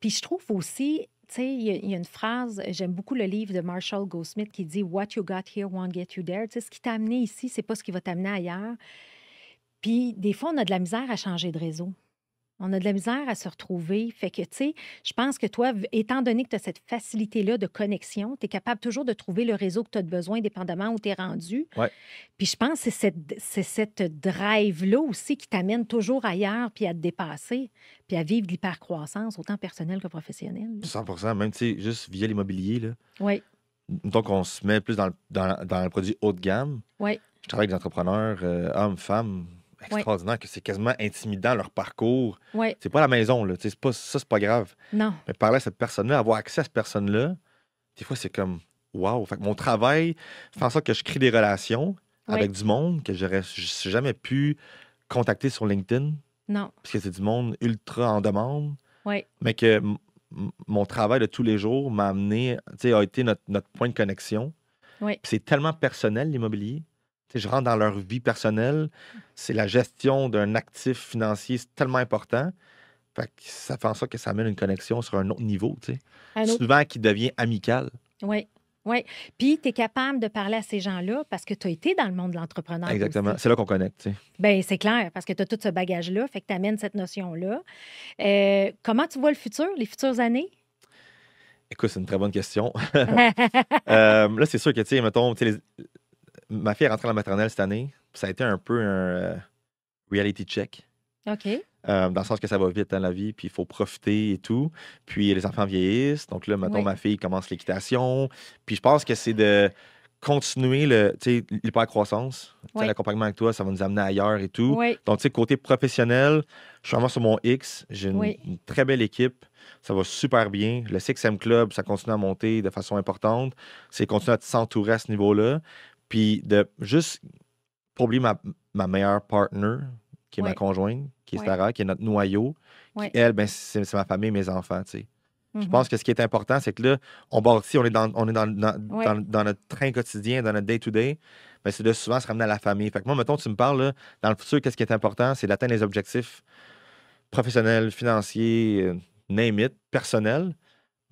Puis je trouve aussi, tu sais, il y a une phrase, j'aime beaucoup le livre de Marshall Goldsmith qui dit « What you got here won't get you there ». Tu sais, ce qui t'a amené ici, c'est pas ce qui va t'amener ailleurs. Puis des fois, on a de la misère à changer de réseau. On a de la misère à se retrouver. Fait que, tu sais, je pense que toi, étant donné que tu as cette facilité-là de connexion, tu es capable toujours de trouver le réseau que tu as besoin, dépendamment où tu es rendu. Ouais. Puis je pense que c'est cette drive-là aussi qui t'amène toujours ailleurs, puis à te dépasser, puis à vivre de l'hypercroissance, autant personnelle que professionnelle. 100%. Même, tu sais, juste via l'immobilier, là. Oui. Donc, on se met plus dans le produit haut de gamme. Oui. Je travaille avec des entrepreneurs, hommes, femmes, extraordinaire, que c'est quasiment intimidant leur parcours. C'est pas la maison, là. C'est pas grave. Non. Mais parler à cette personne-là, avoir accès à cette personne-là, des fois, c'est comme wow. Fait que mon travail fait en sorte que je crée des relations avec du monde que je n'aurais jamais pu contacter sur LinkedIn. Non. Parce que c'est du monde ultra en demande. Oui. Mais que mon travail de tous les jours m'a amené, a été notre point de connexion. Oui. Puis c'est tellement personnel, l'immobilier. Tu sais, je rentre dans leur vie personnelle. C'est la gestion d'un actif financier, c'est tellement important. Fait que ça fait en sorte que ça amène une connexion sur un autre niveau, tu sais. Un autre. Souvent qui devient amical. Oui. Oui. Puis, tu es capable de parler à ces gens-là parce que tu as été dans le monde de l'entrepreneur Exactement. aussi. C'est là qu'on connecte, tu sais. Bien, c'est clair, parce que tu as tout ce bagage-là, fait que tu amènes cette notion-là. Comment tu vois le futur, les futures années? Écoute, c'est une très bonne question. Là, c'est sûr que, tu sais, mettons, tu sais, ma fille est rentrée à la maternelle cette année. Puis ça a été un peu un reality check. OK. Dans le sens que ça va vite dans la vie, puis il faut profiter et tout. Puis les enfants vieillissent. Donc là, mettons, Oui. ma fille commence l'équitation. Puis je pense que c'est de continuer l'hypercroissance. Tu sais, Oui. l'accompagnement avec toi, ça va nous amener ailleurs et tout. Oui. Donc, tu sais, côté professionnel, je suis vraiment sur mon X. J'ai Oui. une très belle équipe. Ça va super bien. Le 6M Club, ça continue à monter de façon importante. C'est continuer à s'entourer à ce niveau-là. Puis de juste, pour oublier ma meilleure partner, qui est ma Oui. conjointe, qui est Oui. Sarah, qui est notre noyau, Oui. qui, elle, ben, c'est ma famille, mes enfants, tu sais. Je Mhm. pense que ce qui est important, c'est que là, on bâtit, on est dans Oui. dans notre train quotidien, dans notre day-to-day, ben, c'est de souvent se ramener à la famille. Fait que moi, mettons, tu me parles, là, dans le futur, qu'est-ce qui est important? C'est d'atteindre les objectifs professionnels, financiers, name it, personnels,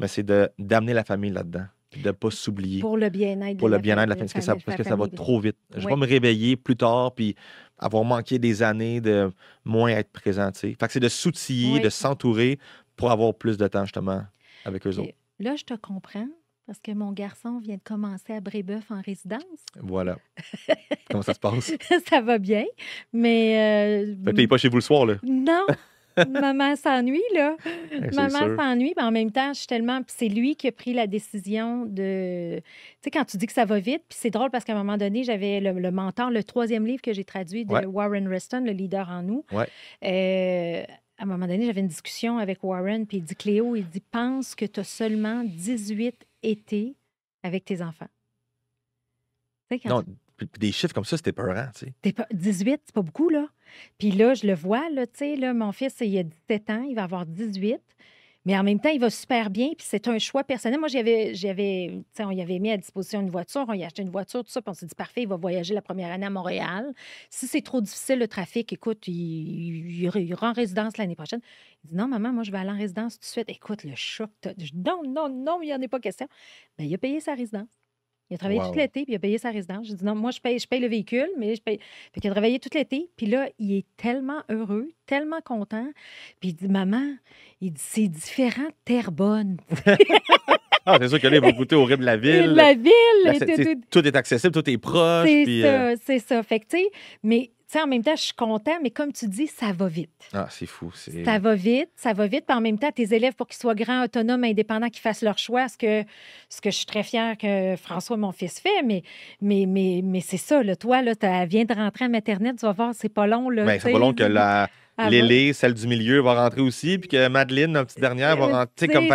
mais c'est d'amener la famille là-dedans, de ne pas s'oublier Pour le bien-être pour de le la bien-être de la famille. famille, parce que ça va trop vite. Je ne vais Oui. pas me réveiller plus tard puis avoir manqué des années de moins être présent, tu sais. Fait que c'est de s'outiller, Oui. de s'entourer pour avoir plus de temps, justement, avec eux OK. autres. Là, je te comprends parce que mon garçon vient de commencer à Brébeuf en résidence. Voilà. Comment ça se passe? Ça va bien, mais Fait que là, il n'est pas chez vous le soir, là. non, maman s'ennuie, là. C'est Maman sûr. s'ennuie, mais en même temps, je suis tellement. Puis c'est lui qui a pris la décision de. Tu sais, quand tu dis que ça va vite, puis c'est drôle parce qu'à un moment donné, j'avais le mentor, le 3e livre que j'ai traduit de Ouais. Warren Ruston, Le leader en nous. Ouais. À un moment donné, j'avais une discussion avec Warren, puis il dit Cléo, il dit pense que tu as seulement 18 étés avec tes enfants. Tu sais, quand Non, puis des chiffres comme ça, c'était peurant, tu sais. 18, c'est pas beaucoup, là. Puis là, je le vois, là, tu sais, là, mon fils, il a 17 ans, il va avoir 18. Mais en même temps, il va super bien, puis c'est un choix personnel. Moi, tu sais, on y avait mis à disposition une voiture, on y a acheté une voiture, tout ça, puis on s'est dit, parfait, il va voyager la première année à Montréal. Si c'est trop difficile, le trafic, écoute, il ira en résidence l'année prochaine. Il dit, non, maman, moi, je vais aller en résidence tout de suite. Écoute, le choc, non, non, non, il n'y en a pas question. Bien, il a payé sa résidence. Il a travaillé tout Wow. l'été, puis il a payé sa résidence. J'ai dit, non, moi, je paye le véhicule, mais je paye. Fait qu'il a travaillé tout l'été, puis là, il est tellement heureux, tellement content. Puis il dit, maman, il dit, c'est différent de Terrebonne. Ah, c'est sûr que là, il va goûter au rythme de la ville. La ville, Là, et tu sais, tout est accessible, tout est proche. c'est Puis, ça, c'est ça. Fait que, tu sais, mais, tu sais, en même temps, je suis content, mais comme tu dis, ça va vite. Ah, c'est fou. C'est... Ça va vite, ça va vite. Puis en même temps, tes élèves, pour qu'ils soient grands, autonomes, indépendants, qu'ils fassent leur choix, ce que je suis très fière que François, mon fils, fait. Mais c'est ça, là, toi, là, tu viens de rentrer à maternelle, tu vas voir, c'est pas long. Là, Ben, c'est pas long que Lélé, celle du milieu, va rentrer aussi, puis que Madeleine, notre petite dernière, va rentrer. Comme,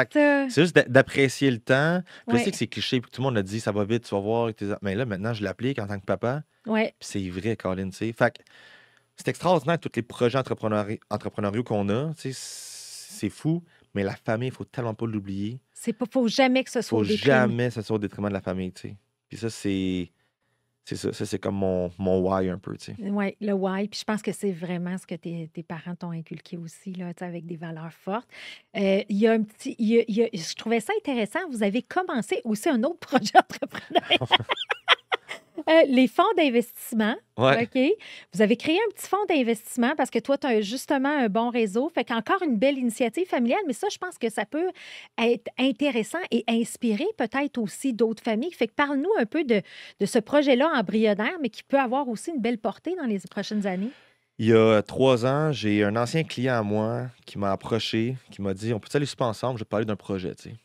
c'est juste d'apprécier le temps. Puis Ouais. je sais que c'est cliché, puis tout le monde a dit ça va vite, tu vas voir. Mais là, maintenant, je l'applique en tant que papa. Ouais. Puis c'est vrai, Colin, tu sais. Fait que c'est extraordinaire, tous les projets entrepreneuriaux qu'on a. Tu sais, c'est fou, mais la famille, il faut tellement pas l'oublier. Faut jamais que ce Il soit faut au détriment. jamais que ce soit au détriment de la famille, tu sais. Puis ça, c'est ça. Ça, c'est comme mon why un peu, tu sais. Oui, le why. Puis je pense que c'est vraiment ce que tes parents t'ont inculqué aussi, là, tu sais, avec des valeurs fortes. Il y a un petit. Je trouvais ça intéressant. Vous avez commencé aussi un autre projet entrepreneurial. Les fonds d'investissement. Ouais. OK. Vous avez créé un petit fonds d'investissement parce que toi, tu as justement un bon réseau. Fait qu'encore une belle initiative familiale, mais ça, je pense que ça peut être intéressant et inspirer peut-être aussi d'autres familles. Fait que parle-nous un peu de ce projet-là embryonnaire, mais qui peut avoir aussi une belle portée dans les prochaines années. Il y a 3 ans, j'ai un ancien client à moi qui m'a approché, qui m'a dit on peut aller super ensemble, je vais te parler d'un projet, tu sais.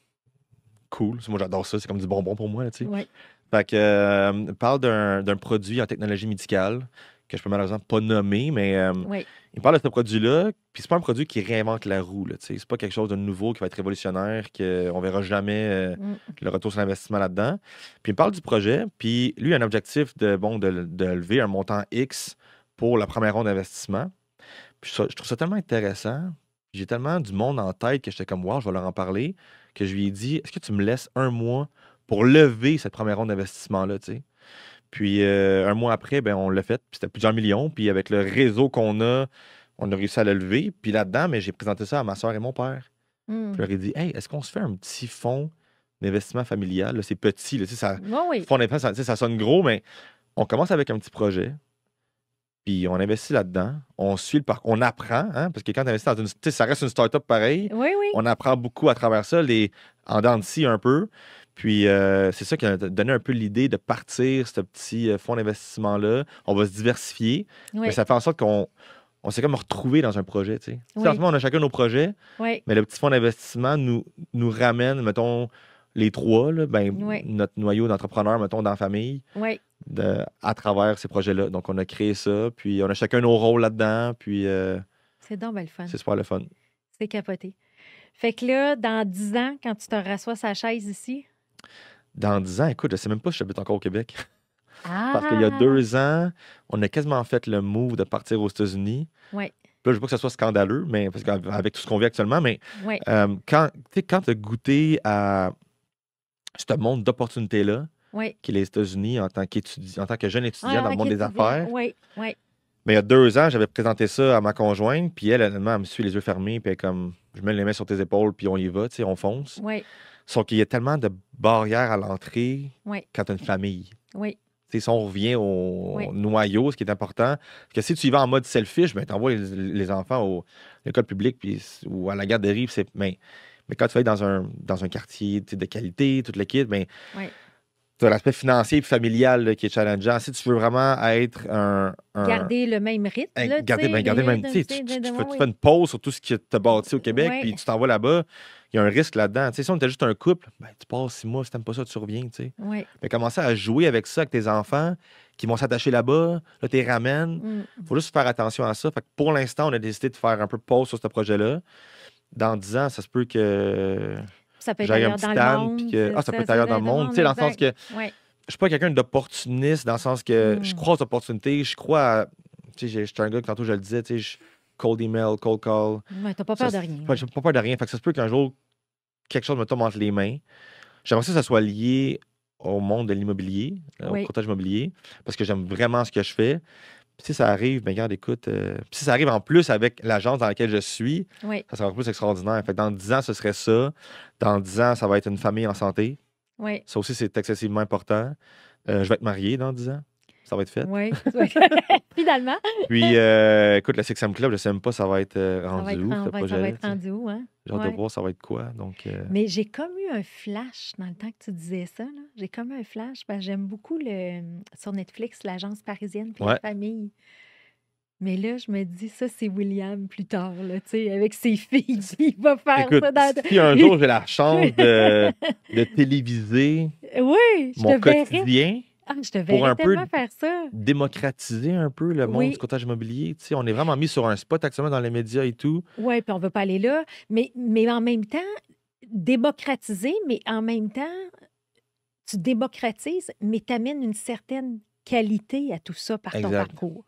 Cool. Moi, j'adore ça. C'est comme du bonbon pour moi, tu sais. Oui. Fait que, parle d'un produit en technologie médicale que je peux malheureusement pas nommer, mais Oui. il parle de ce produit-là, puis c'est pas un produit qui réinvente la roue, là, tu sais. C'est pas quelque chose de nouveau qui va être révolutionnaire, qu'on verra jamais le retour sur l'investissement là-dedans. Puis il me parle du projet, puis lui, il a un objectif de lever un montant X pour la première ronde d'investissement. Puis je trouve ça tellement intéressant. J'ai tellement du monde en tête que j'étais comme, wow, je vais leur en parler, que je lui ai dit, est-ce que tu me laisses un mois pour lever cette première ronde d'investissement-là, tu sais. Puis un mois après, ben, on l'a fait, puis c'était plusieurs millions. Puis avec le réseau qu'on a, on a réussi à le lever. Puis là-dedans, mais j'ai présenté ça à ma soeur et mon père. Hmm. Je leur ai dit, hey, est-ce qu'on se fait un petit fonds d'investissement familial? Là, c'est petit, là, tu sais, ça, Oui. fonds d'investissement, tu sais, ça sonne gros, mais on commence avec un petit projet. Puis on investit là-dedans. On suit le parcours. On apprend, hein, parce que quand tu investis dans une. Tu sais, ça reste une start-up pareil. Oui. On apprend beaucoup à travers ça, en dents de scie un peu. Puis c'est ça qui a donné un peu l'idée de partir ce petit fonds d'investissement-là. On va se diversifier. Oui. Mais ça fait en sorte qu'on s'est comme retrouvé dans un projet. Tu sais. Oui. En ce moment, on a chacun nos projets, Oui. mais le petit fonds d'investissement nous ramène, mettons, les trois, là, ben, Oui. notre noyau d'entrepreneurs, mettons, dans la famille, Oui. à travers ces projets-là. Donc, on a créé ça, puis on a chacun nos rôles là-dedans, puis C'est donc bien le fun. c'est super le fun. C'est capoté. Fait que là, dans 10 ans, quand tu te rassois sa chaise ici. Dans 10 ans, écoute, je sais même pas si j'habite encore au Québec. Ah! Parce qu'il y a 2 ans, on a quasiment fait le move de partir aux États-Unis. Oui. Là, je ne veux pas que ce soit scandaleux, mais parce qu'avec tout ce qu'on vit actuellement, mais Oui. quand tu as goûté à ce monde d'opportunités-là, Oui. qui est les États-Unis en tant que jeune étudiant dans le monde des affaires, Oui. Oui. mais il y a 2 ans, j'avais présenté ça à ma conjointe, puis elle, honnêtement, elle me suit les yeux fermés, puis elle est comme, je mets les mains sur tes épaules, puis on y va, tu sais, on fonce. Oui. Sauf qu'il y a tellement de barrières à l'entrée Oui. quand tu as une famille. Oui. Tu sais, si on revient au noyau, ce qui est important, parce que si tu y vas en mode selfish, ben, tu envoies les enfants à l'école publique ou à la garderie. Mais quand tu vas être dans un quartier de qualité, toute l'équipe, ben, Oui. tu as l'aspect financier et familial là, qui est challengeant. Si tu veux vraiment être garder le même rythme. Là, garder le même. Tu fais une pause sur tout ce qui t'a bâti au Québec, puis tu t'en vas là-bas. Il y a un risque là-dedans. Tu sais, si on était juste un couple, ben, tu passes 6 mois, si t'aimes pas ça, tu reviens. Tu sais. Oui. Mais commencer à jouer avec ça, avec tes enfants qui vont s'attacher là-bas, là, tu les ramènes. Il faut juste faire attention à ça. Fait que pour l'instant, on a décidé de faire un peu de pause sur ce projet-là. Dans 10 ans, ça se peut que ça peut être j'aille un ailleurs petit dans le âne, monde. puis que ça peut être ailleurs dans le monde. Tu sais, dans le sens que je suis pas quelqu'un d'opportuniste, dans le sens que je crois aux opportunités, je crois à. Tu sais, je suis un gars que tantôt je le disais, tu sais, cold email, cold call. Ouais, t'as pas peur de rien. J'ai pas peur de rien. Fait que ça se peut qu'un jour, quelque chose me tombe entre les mains. J'aimerais que ça soit lié au monde de l'immobilier, au courtage immobilier, parce que j'aime vraiment ce que je fais. Puis si ça arrive, ben regarde, écoute, si ça arrive en plus avec l'agence dans laquelle je suis, ça sera plus extraordinaire. Fait que dans 10 ans, ce serait ça. Dans 10 ans, ça va être une famille en santé. Oui. Ça aussi, c'est excessivement important. Je vais être marié dans 10 ans. Ça va être fait. Oui, finalement. Puis, écoute, le Six Club, je ne sais même pas ça va être rendu où, ce projet-là. Ça va être rendu où, hein? J'ai hâte de voir ça va être quoi. Donc, Mais j'ai comme eu un flash dans le temps que tu disais ça. Là. J'ai comme eu un flash parce que j'aime beaucoup sur Netflix l'agence parisienne puis la famille. Mais là, je me dis, ça, c'est William plus tard, là, tu sais, avec ses filles. Il va faire écoute, ça dans... Si un jour j'ai la chance de téléviser mon quotidien, je te verrais tellement faire ça. Démocratiser un peu le monde du courtage immobilier. Tu sais, on est vraiment mis sur un spot actuellement dans les médias et tout. Oui, puis on ne veut pas aller là. Mais en même temps, démocratiser, mais en même temps, tu démocratises, mais tu amènes une certaine qualité à tout ça par ton parcours.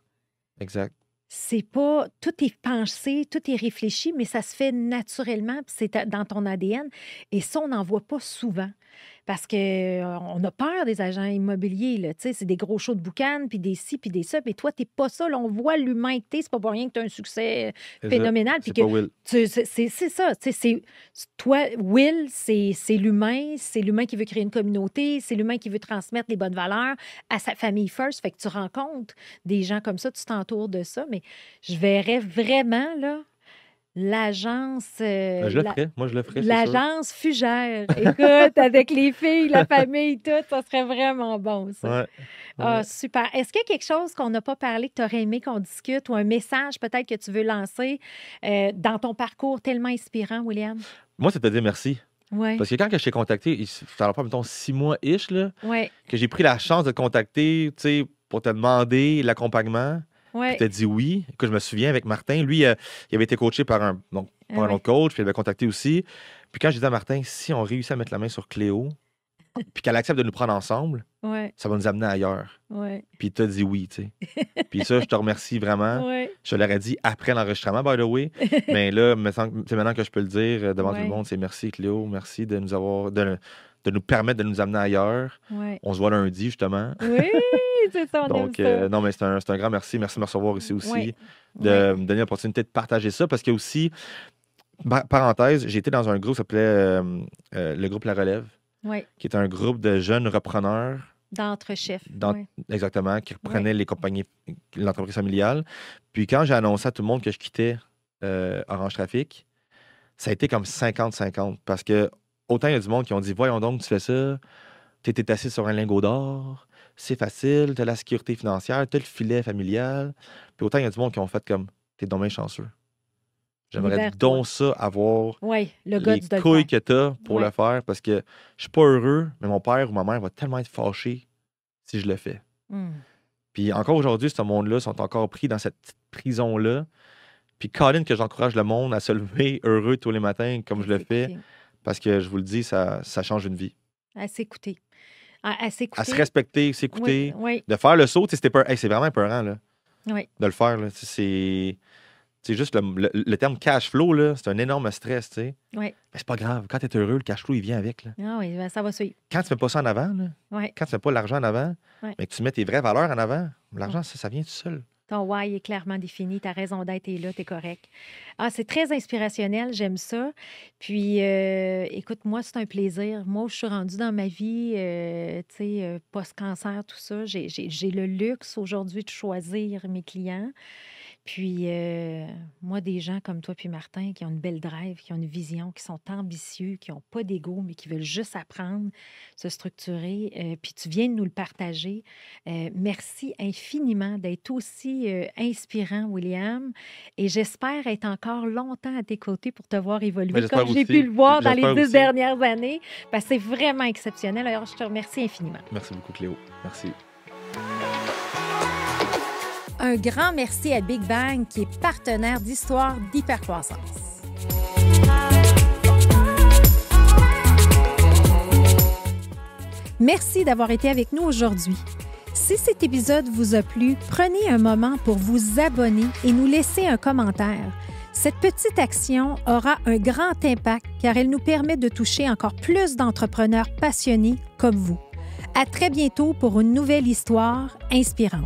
Exact. C'est pas... Tout est pensé, tout est réfléchi, mais ça se fait naturellement, puis c'est dans ton ADN. Et ça, on n'en voit pas souvent. Parce qu'on a peur des agents immobiliers, là. Tu sais, c'est des gros shows de boucan, puis des ci, puis des ça. Mais toi, t'es pas ça. Là, on voit l'humain que t'es. C'est pas pour rien que tu as un succès phénoménal. C'est pas Will. C'est ça. Tu sais, toi, Will, c'est l'humain. C'est l'humain qui veut créer une communauté. C'est l'humain qui veut transmettre les bonnes valeurs à sa famille first. Fait que tu rencontres des gens comme ça, tu t'entoures de ça. Mais je verrais vraiment, là, l'agence... je le ferais. Moi, je le ferais, l'agence Fugère. Écoute, avec les filles, la famille, tout, ça serait vraiment bon, ça. Ouais. Ah, super. Est-ce qu'il y a quelque chose qu'on n'a pas parlé, que tu aurais aimé qu'on discute, ou un message peut-être que tu veux lancer dans ton parcours tellement inspirant, William? Moi, c'est de te dire merci. Ouais. Parce que quand je t'ai contacté, ça va pas, mettons, 6 mois-ish, là, que j'ai pris la chance de te contacter, tu sais, pour te demander l'accompagnement. Puis tu as dit oui. Écoute, je me souviens avec Martin, lui, il avait été coaché par un autre coach, puis il avait contacté aussi. Puis quand je disais à Martin, si on réussit à mettre la main sur Cléo, puis qu'elle accepte de nous prendre ensemble, Ouais, ça va nous amener ailleurs. ouais, Puis tu as dit oui, tu sais. Puis ça, je te remercie vraiment. ouais. Je l'aurais dit après l'enregistrement, by the way. Mais là, c'est maintenant que je peux le dire devant tout le Ouais. monde, c'est merci Cléo, merci de nous avoir, de nous permettre de nous amener ailleurs. Ouais. On se voit lundi, justement. Oui, c'est ça, on Donc, aime ça. non, mais c'est un grand merci. Merci de me recevoir ici aussi, Ouais. de me donner l'opportunité de partager ça, parce qu'il y a aussi, parenthèse, j'ai été dans un groupe qui s'appelait le groupe La Relève, Ouais. qui est un groupe de jeunes repreneurs, D'entre-chefs. dans- Ouais. exactement, qui reprenaient les compagnies, l'entreprise familiale. Puis quand j'ai annoncé à tout le monde que je quittais Orange Trafic, ça a été comme 50-50, parce que autant il y a du monde qui ont dit, voyons donc, tu fais ça, tu étais assis sur un lingot d'or, c'est facile, tu as la sécurité financière, tu as le filet familial. Puis autant il y a du monde qui ont fait comme, t'es donc bien chanceux. J'aimerais Libère-toi. donc ça avoir Oui, le les gars de le couilles faire. que tu as pour Ouais. le faire, parce que je suis pas heureux, mais mon père ou ma mère va tellement être fâché si je le fais. Hmm. Puis encore aujourd'hui, ce monde-là sont encore pris dans cette petite prison-là. Puis Colin, que j'encourage le monde à se lever heureux tous les matins, comme je le fais, S'écouter. parce que je vous le dis, ça change une vie. À s'écouter. À s'écouter. À se respecter, s'écouter, Oui, de faire le saut, tu sais, c'est vraiment épeurant, là, oui. de le faire. Là. Tu sais, c'est juste le terme cash flow, là, c'est un énorme stress, tu sais. Oui. Mais c'est pas grave. Quand tu es heureux, le cash flow, il vient avec. Là. Ah oui, ben, ça va suivre. Quand tu mets pas ça en avant, là, Oui. quand tu mets pas l'argent en avant, Ouais. mais que tu mets tes vraies valeurs en avant, l'argent, ça vient tout seul. Ton why est clairement défini, ta raison d'être est là, t'es correct. Ah, c'est très inspirationnel, j'aime ça. Puis, écoute, moi, c'est un plaisir. Moi, où je suis rendue dans ma vie, tu sais, post-cancer, tout ça, j'ai le luxe aujourd'hui de choisir mes clients. Puis, moi, des gens comme toi puis Martin, qui ont une belle drive, qui ont une vision, qui sont ambitieux, qui n'ont pas d'ego, mais qui veulent juste apprendre, se structurer, puis tu viens de nous le partager. Merci infiniment d'être aussi inspirant, William. Et j'espère être encore longtemps à tes côtés pour te voir évoluer, Ben, j'espère comme j'ai aussi. pu le voir dans les J'espère 10 aussi. dernières années, parce que c'est vraiment exceptionnel. Alors, je te remercie infiniment. Merci beaucoup, Cléo. Merci. Un grand merci à Big Bang qui est partenaire d'Histoire d'hypercroissance. Merci d'avoir été avec nous aujourd'hui. Si cet épisode vous a plu, prenez un moment pour vous abonner et nous laisser un commentaire. Cette petite action aura un grand impact car elle nous permet de toucher encore plus d'entrepreneurs passionnés comme vous. À très bientôt pour une nouvelle histoire inspirante.